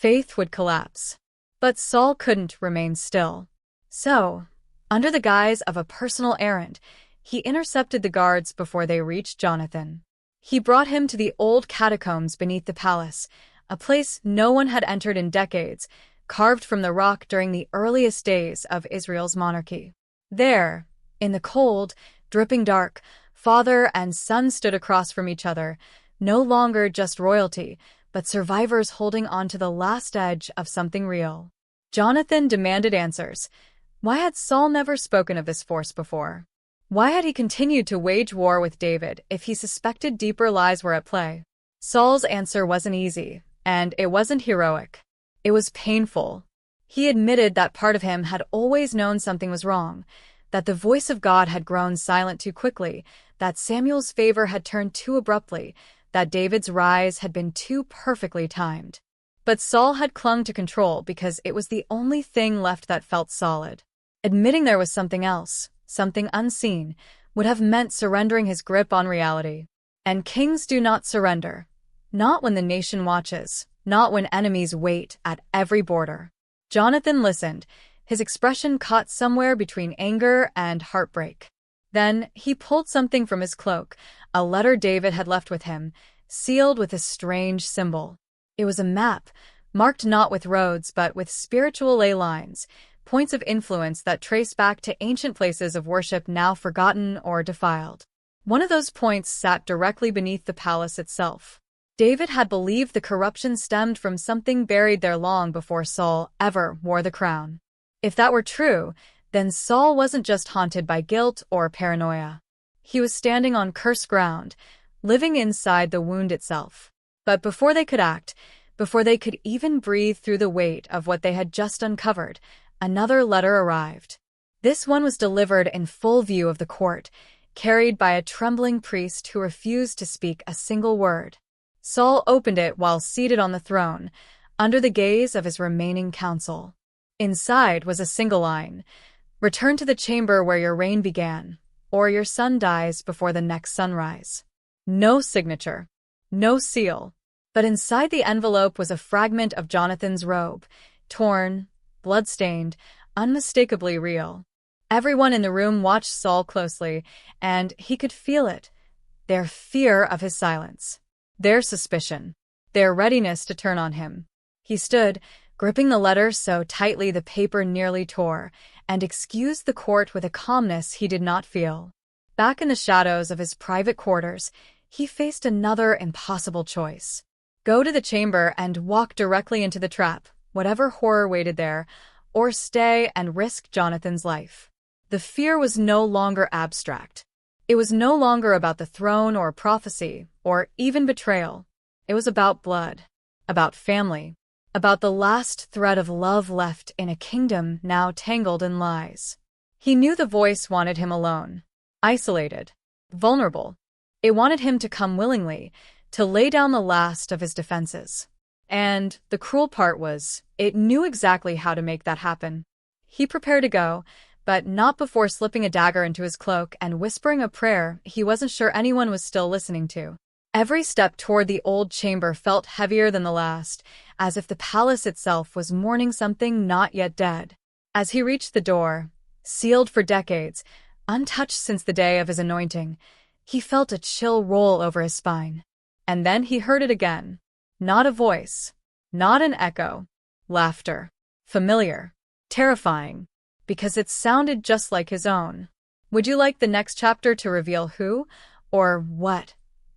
faith would collapse. But Saul couldn't remain still. So, under the guise of a personal errand, he intercepted the guards before they reached Jonathan. He brought him to the old catacombs beneath the palace, a place no one had entered in decades, carved from the rock during the earliest days of Israel's monarchy. There, in the cold, dripping dark, father and son stood across from each other, no longer just royalty, but survivors holding on to the last edge of something real. Jonathan demanded answers. Why had Saul never spoken of this force before? Why had he continued to wage war with David if he suspected deeper lies were at play? Saul's answer wasn't easy, and it wasn't heroic. It was painful. He admitted that part of him had always known something was wrong, that the voice of God had grown silent too quickly, that Samuel's favor had turned too abruptly, that David's rise had been too perfectly timed. But Saul had clung to control because it was the only thing left that felt solid. Admitting there was something else, something unseen, would have meant surrendering his grip on reality. And kings do not surrender. Not when the nation watches, not when enemies wait at every border. Jonathan listened, his expression caught somewhere between anger and heartbreak. Then he pulled something from his cloak, a letter David had left with him, sealed with a strange symbol. It was a map, marked not with roads but with spiritual ley lines, points of influence that trace back to ancient places of worship now forgotten or defiled. One of those points sat directly beneath the palace itself. David had believed the corruption stemmed from something buried there long before Saul ever wore the crown. If that were true, then Saul wasn't just haunted by guilt or paranoia. He was standing on cursed ground, living inside the wound itself. But before they could act, before they could even breathe through the weight of what they had just uncovered, another letter arrived. This one was delivered in full view of the court, carried by a trembling priest who refused to speak a single word. Saul opened it while seated on the throne, under the gaze of his remaining council. Inside was a single line: "Return to the chamber where your reign began, or your son dies before the next sunrise." No signature, no seal. But inside the envelope was a fragment of Jonathan's robe, torn, blood-stained, unmistakably real. Everyone in the room watched Saul closely, and he could feel it. Their fear of his silence. Their suspicion. Their readiness to turn on him. He stood, gripping the letter so tightly the paper nearly tore, and excused the court with a calmness he did not feel. Back in the shadows of his private quarters, he faced another impossible choice. Go to the chamber and walk directly into the trap, whatever horror waited there, or stay and risk Jonathan's life. The fear was no longer abstract. It was no longer about the throne or prophecy, or even betrayal. It was about blood, about family, about the last thread of love left in a kingdom now tangled in lies. He knew the voice wanted him alone, isolated, vulnerable. It wanted him to come willingly, to lay down the last of his defenses. And the cruel part was, it knew exactly how to make that happen. He prepared to go, but not before slipping a dagger into his cloak and whispering a prayer he wasn't sure anyone was still listening to. Every step toward the old chamber felt heavier than the last, as if the palace itself was mourning something not yet dead. As he reached the door, sealed for decades, untouched since the day of his anointing, he felt a chill roll over his spine. And then he heard it again. Not a voice, not an echo. Laughter. Familiar. Terrifying. Because it sounded just like his own. Would you like the next chapter to reveal who, or what,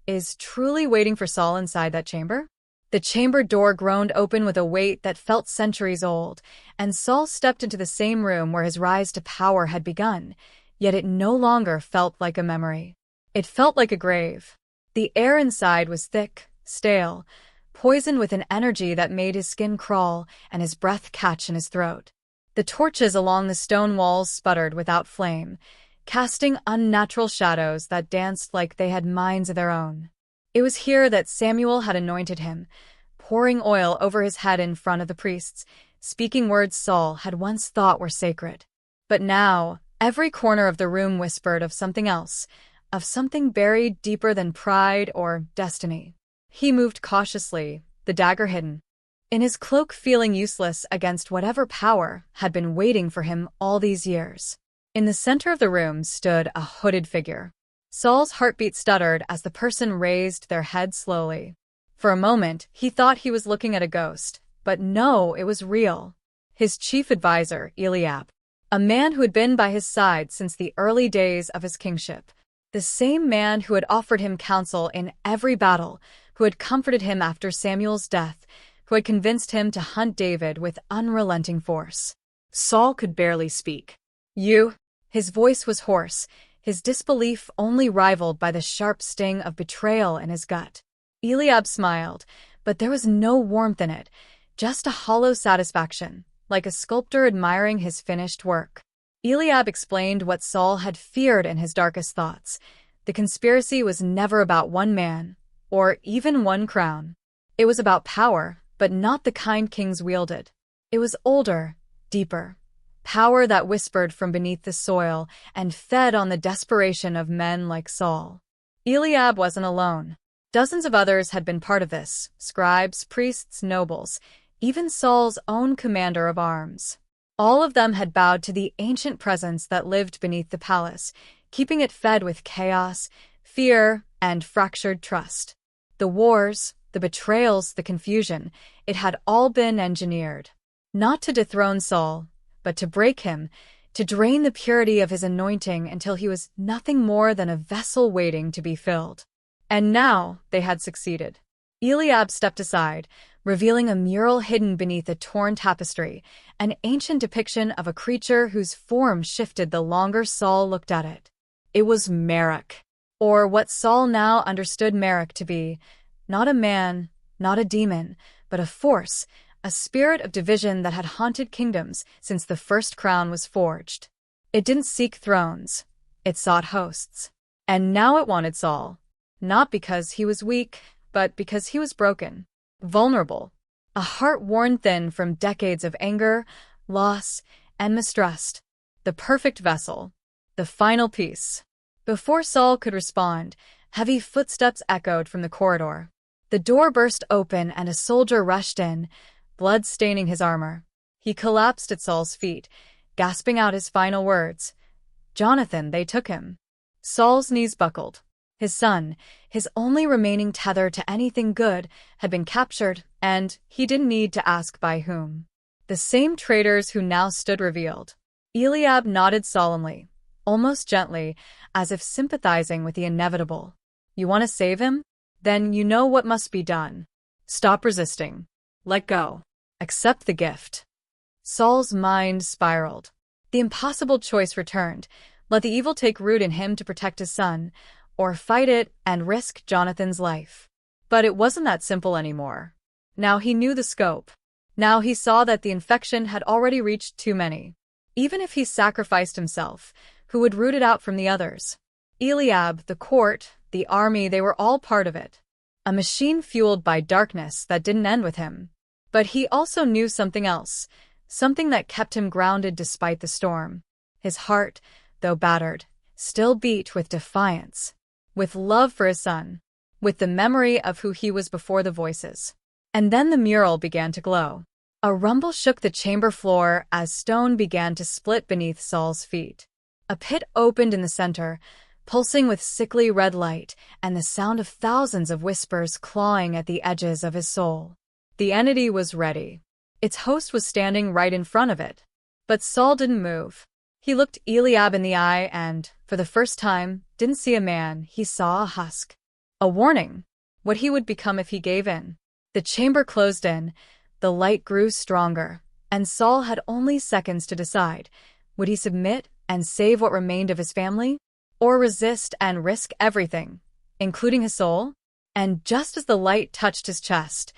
is truly waiting for Saul inside that chamber? The chamber door groaned open with a weight that felt centuries old, and Saul stepped into the same room where his rise to power had begun, yet it no longer felt like a memory. It felt like a grave. The air inside was thick, stale, poisoned with an energy that made his skin crawl and his breath catch in his throat. The torches along the stone walls sputtered without flame, casting unnatural shadows that danced like they had minds of their own. It was here that Samuel had anointed him, pouring oil over his head in front of the priests, speaking words Saul had once thought were sacred. But now, every corner of the room whispered of something else, of something buried deeper than pride or destiny. He moved cautiously, the dagger hidden. in his cloak feeling useless against whatever power had been waiting for him all these years. In the center of the room stood a hooded figure. Saul's heartbeat stuttered as the person raised their head slowly. For a moment, he thought he was looking at a ghost, but no, it was real. His chief advisor, Eliab, a man who had been by his side since the early days of his kingship. The same man who had offered him counsel in every battle, who had comforted him after Samuel's death, who had convinced him to hunt David with unrelenting force. Saul could barely speak. You? His voice was hoarse, his disbelief only rivaled by the sharp sting of betrayal in his gut. Eliab smiled, but there was no warmth in it, just a hollow satisfaction, like a sculptor admiring his finished work. Eliab explained what Saul had feared in his darkest thoughts. The conspiracy was never about one man, or even one crown. It was about power, but not the kind kings wielded. It was older, deeper. Power that whispered from beneath the soil and fed on the desperation of men like Saul. Eliab wasn't alone. Dozens of others had been part of this: scribes, priests, nobles, even Saul's own commander of arms. All of them had bowed to the ancient presence that lived beneath the palace, keeping it fed with chaos, fear, and fractured trust. The wars, the betrayals, the confusion, it had all been engineered. Not to dethrone Saul, but to break him, to drain the purity of his anointing until he was nothing more than a vessel waiting to be filled. And now they had succeeded. Eliab stepped aside, revealing a mural hidden beneath a torn tapestry, an ancient depiction of a creature whose form shifted the longer Saul looked at it. It was Merrick, or what Saul now understood Merrick to be: not a man, not a demon, but a force, a spirit of division that had haunted kingdoms since the first crown was forged. It didn't seek thrones, it sought hosts. And now it wanted Saul, not because he was weak, but because he was broken. Vulnerable, a heart worn thin from decades of anger, loss, and mistrust. The perfect vessel. The final piece. Before Saul could respond, heavy footsteps echoed from the corridor. The door burst open and a soldier rushed in, blood staining his armor. He collapsed at Saul's feet, gasping out his final words. "Jonathan, they took him." Saul's knees buckled. His son, his only remaining tether to anything good, had been captured, and he didn't need to ask by whom. The same traitors who now stood revealed. Eliab nodded solemnly, almost gently, as if sympathizing with the inevitable. "You want to save him? Then you know what must be done. Stop resisting. Let go. Accept the gift." Saul's mind spiraled. The impossible choice returned: let the evil take root in him to protect his son, or fight it and risk Jonathan's life. But it wasn't that simple anymore. Now he knew the scope. Now he saw that the infection had already reached too many. Even if he sacrificed himself, who would root it out from the others? Eliab, the court, the army, they were all part of it. A machine fueled by darkness that didn't end with him. But he also knew something else, something that kept him grounded despite the storm. His heart, though battered, still beat with defiance, with love for his son, with the memory of who he was before the voices. And then the mural began to glow. A rumble shook the chamber floor as stone began to split beneath Saul's feet. A pit opened in the center, pulsing with sickly red light and the sound of thousands of whispers clawing at the edges of his soul. The entity was ready. Its host was standing right in front of it. But Saul didn't move. He looked Eliab in the eye and, for the first time, didn't see a man, he saw a husk. A warning. What he would become if he gave in. The chamber closed in, the light grew stronger, and Saul had only seconds to decide. Would he submit and save what remained of his family? Or resist and risk everything, including his soul? And just as the light touched his chest,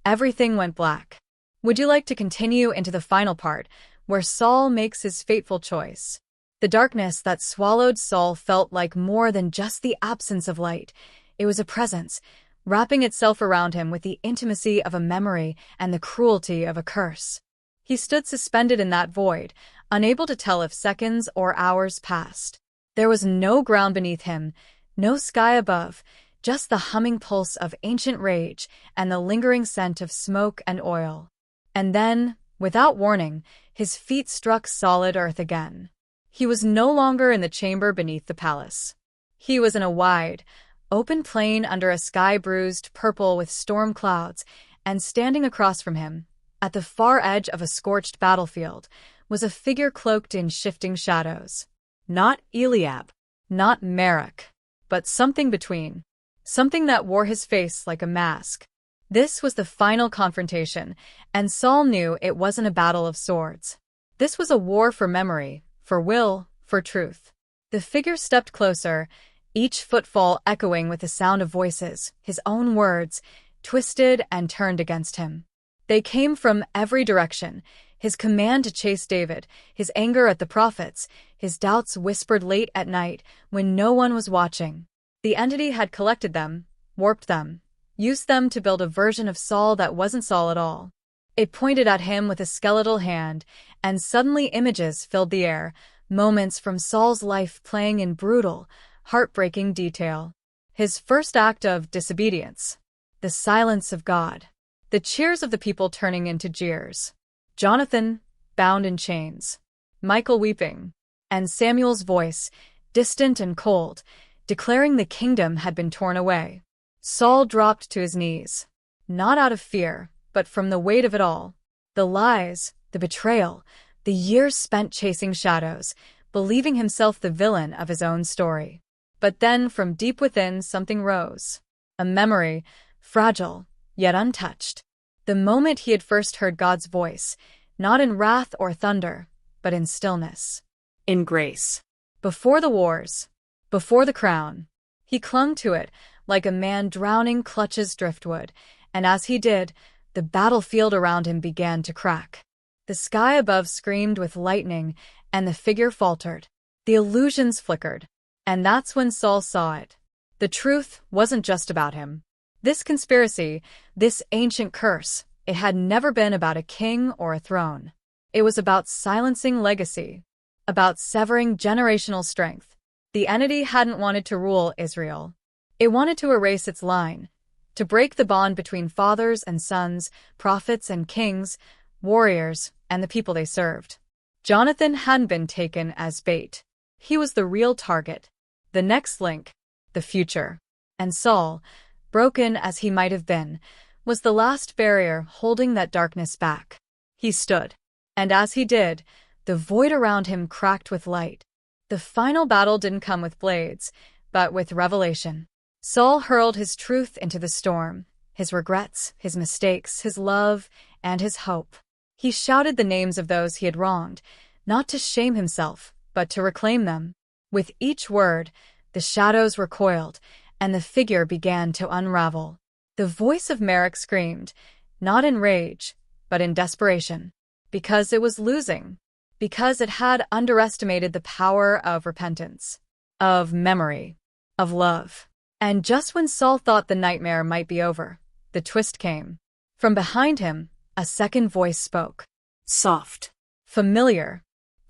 everything went black. Would you like to continue into the final part, where Saul makes his fateful choice? The darkness that swallowed Saul felt like more than just the absence of light. It was a presence, wrapping itself around him with the intimacy of a memory and the cruelty of a curse. He stood suspended in that void, unable to tell if seconds or hours passed. There was no ground beneath him, no sky above, just the humming pulse of ancient rage and the lingering scent of smoke and oil. And then, without warning, his feet struck solid earth again. He was no longer in the chamber beneath the palace. He was in a wide, open plain under a sky bruised purple with storm clouds, and standing across from him, at the far edge of a scorched battlefield, was a figure cloaked in shifting shadows. Not Eliab, not Merak, but something between. Something that wore his face like a mask. This was the final confrontation, and Saul knew it wasn't a battle of swords. This was a war for memory, for will, for truth. The figure stepped closer, each footfall echoing with the sound of voices, his own words, twisted and turned against him. They came from every direction, his command to chase David, his anger at the prophets, his doubts whispered late at night when no one was watching. The entity had collected them, warped them, used them to build a version of Saul that wasn't Saul at all. It pointed at him with a skeletal hand, and suddenly images filled the air, moments from Saul's life playing in brutal, heartbreaking detail. His first act of disobedience. The silence of God. The cheers of the people turning into jeers. Jonathan, bound in chains. Michael weeping. And Samuel's voice, distant and cold, declaring the kingdom had been torn away. Saul dropped to his knees. Not out of fear, but from the weight of it all. The lies, the betrayal, the years spent chasing shadows, believing himself the villain of his own story. But then, from deep within, something rose. A memory, fragile, yet untouched. The moment he had first heard God's voice, not in wrath or thunder, but in stillness. In grace. Before the wars. Before the crown. He clung to it, like a man drowning clutches driftwood, and as he did, the battlefield around him began to crack. The sky above screamed with lightning, and the figure faltered. The illusions flickered. And that's when Saul saw it. The truth wasn't just about him. This conspiracy, this ancient curse, it had never been about a king or a throne. It was about silencing legacy, about severing generational strength. The entity hadn't wanted to rule Israel. It wanted to erase its line, to break the bond between fathers and sons, prophets and kings, warriors and the people they served. Jonathan hadn't been taken as bait. He was the real target, the next link, the future. And Saul, broken as he might have been, was the last barrier holding that darkness back. He stood. And as he did, the void around him cracked with light. The final battle didn't come with blades, but with revelation. Saul hurled his truth into the storm, his regrets, his mistakes, his love, and his hope. He shouted the names of those he had wronged, not to shame himself, but to reclaim them. With each word, the shadows recoiled, and the figure began to unravel. The voice of Merak screamed, not in rage, but in desperation. Because it was losing. Because it had underestimated the power of repentance, of memory, of love. And just when Saul thought the nightmare might be over, the twist came. From behind him, a second voice spoke. Soft. Familiar.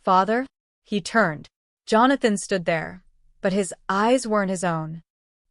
Father? He turned. Jonathan stood there, but his eyes weren't his own.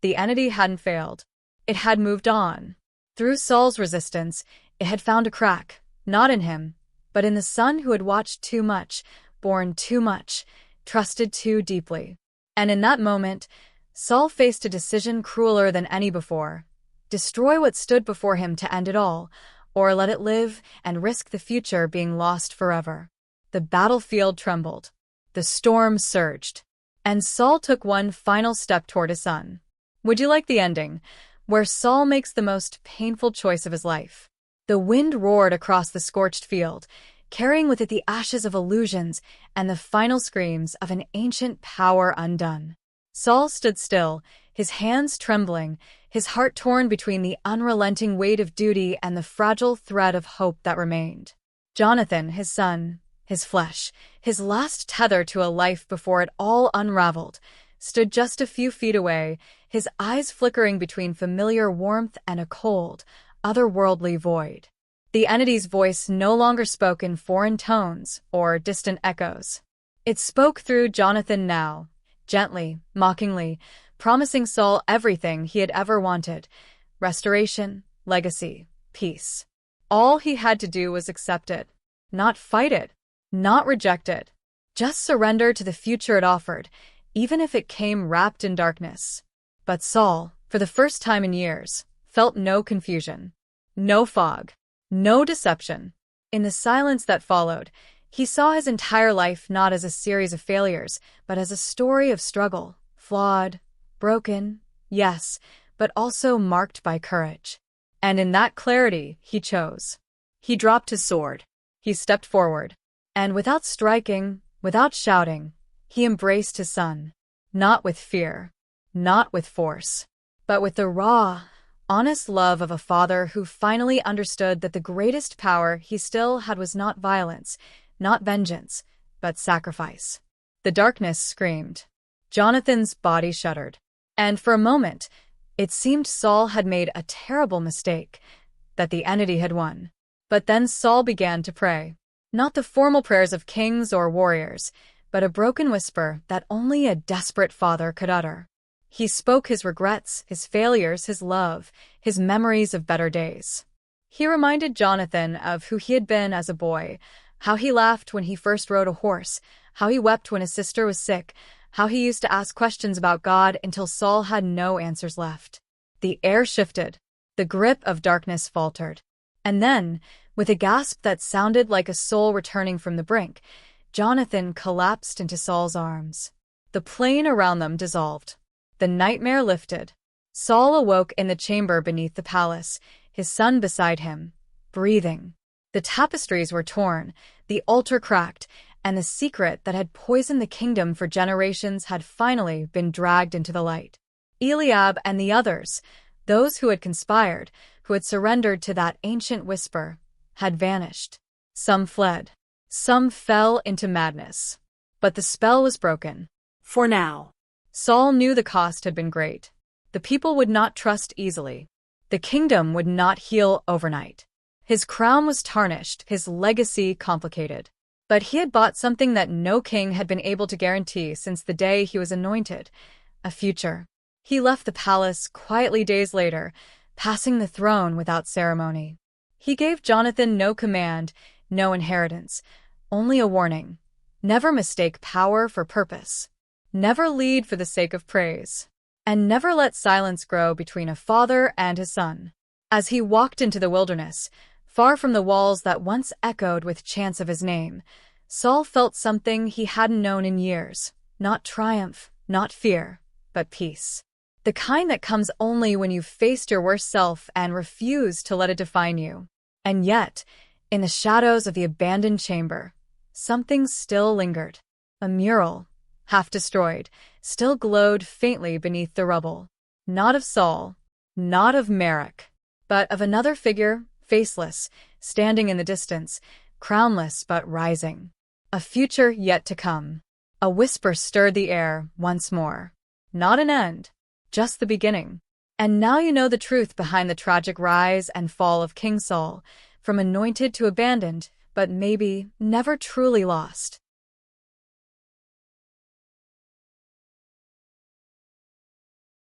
The entity hadn't failed. It had moved on. Through Saul's resistance, it had found a crack, not in him, but in the son who had watched too much, borne too much, trusted too deeply. And in that moment, Saul faced a decision crueler than any before. Destroy what stood before him to end it all, or let it live and risk the future being lost forever. The battlefield trembled. The storm surged. And Saul took one final step toward his son. Would you like the ending, where Saul makes the most painful choice of his life? The wind roared across the scorched field, carrying with it the ashes of illusions and the final screams of an ancient power undone. Saul stood still, his hands trembling, his heart torn between the unrelenting weight of duty and the fragile thread of hope that remained. Jonathan, his son, his flesh, his last tether to a life before it all unraveled, stood just a few feet away, his eyes flickering between familiar warmth and a cold, otherworldly void. The entity's voice no longer spoke in foreign tones or distant echoes. It spoke through Jonathan now, gently, mockingly, promising Saul everything he had ever wanted: restoration, legacy, peace. All he had to do was accept it, not fight it, not reject it, just surrender to the future it offered, even if it came wrapped in darkness. But Saul, for the first time in years, felt no confusion, no fog, no deception. In the silence that followed, he saw his entire life not as a series of failures, but as a story of struggle, flawed, broken, yes, but also marked by courage. And in that clarity, he chose. He dropped his sword. He stepped forward. And without striking, without shouting, he embraced his son. Not with fear, not with force, but with the raw, honest love of a father who finally understood that the greatest power he still had was not violence, not vengeance, but sacrifice. The darkness screamed. Jonathan's body shuddered. And for a moment, it seemed Saul had made a terrible mistake, that the entity had won. But then Saul began to pray. Not the formal prayers of kings or warriors, but a broken whisper that only a desperate father could utter. He spoke his regrets, his failures, his love, his memories of better days. He reminded Jonathan of who he had been as a boy, how he laughed when he first rode a horse, how he wept when his sister was sick, how he used to ask questions about God until Saul had no answers left. The air shifted. The grip of darkness faltered. And then, with a gasp that sounded like a soul returning from the brink, Jonathan collapsed into Saul's arms. The plain around them dissolved. The nightmare lifted. Saul awoke in the chamber beneath the palace, his son beside him, breathing. The tapestries were torn, the altar cracked, and the secret that had poisoned the kingdom for generations had finally been dragged into the light. Eliab and the others, those who had conspired, who had surrendered to that ancient whisper, had vanished. Some fled. Some fell into madness. But the spell was broken. For now. Saul knew the cost had been great. The people would not trust easily. The kingdom would not heal overnight. His crown was tarnished, his legacy complicated. But he had bought something that no king had been able to guarantee since the day he was anointed: a future. He left the palace quietly days later, passing the throne without ceremony. He gave Jonathan no command, no inheritance, only a warning. Never mistake power for purpose. Never lead for the sake of praise. And never let silence grow between a father and his son. As he walked into the wilderness, far from the walls that once echoed with chants of his name, Saul felt something he hadn't known in years. Not triumph, not fear, but peace. The kind that comes only when you've faced your worst self and refused to let it define you. And yet, in the shadows of the abandoned chamber, something still lingered. A mural, half destroyed, still glowed faintly beneath the rubble. Not of Saul, not of Merrick, but of another figure, faceless, standing in the distance, crownless but rising. A future yet to come. A whisper stirred the air once more. Not an end, just the beginning. And now you know the truth behind the tragic rise and fall of King Saul, from anointed to abandoned, but maybe never truly lost.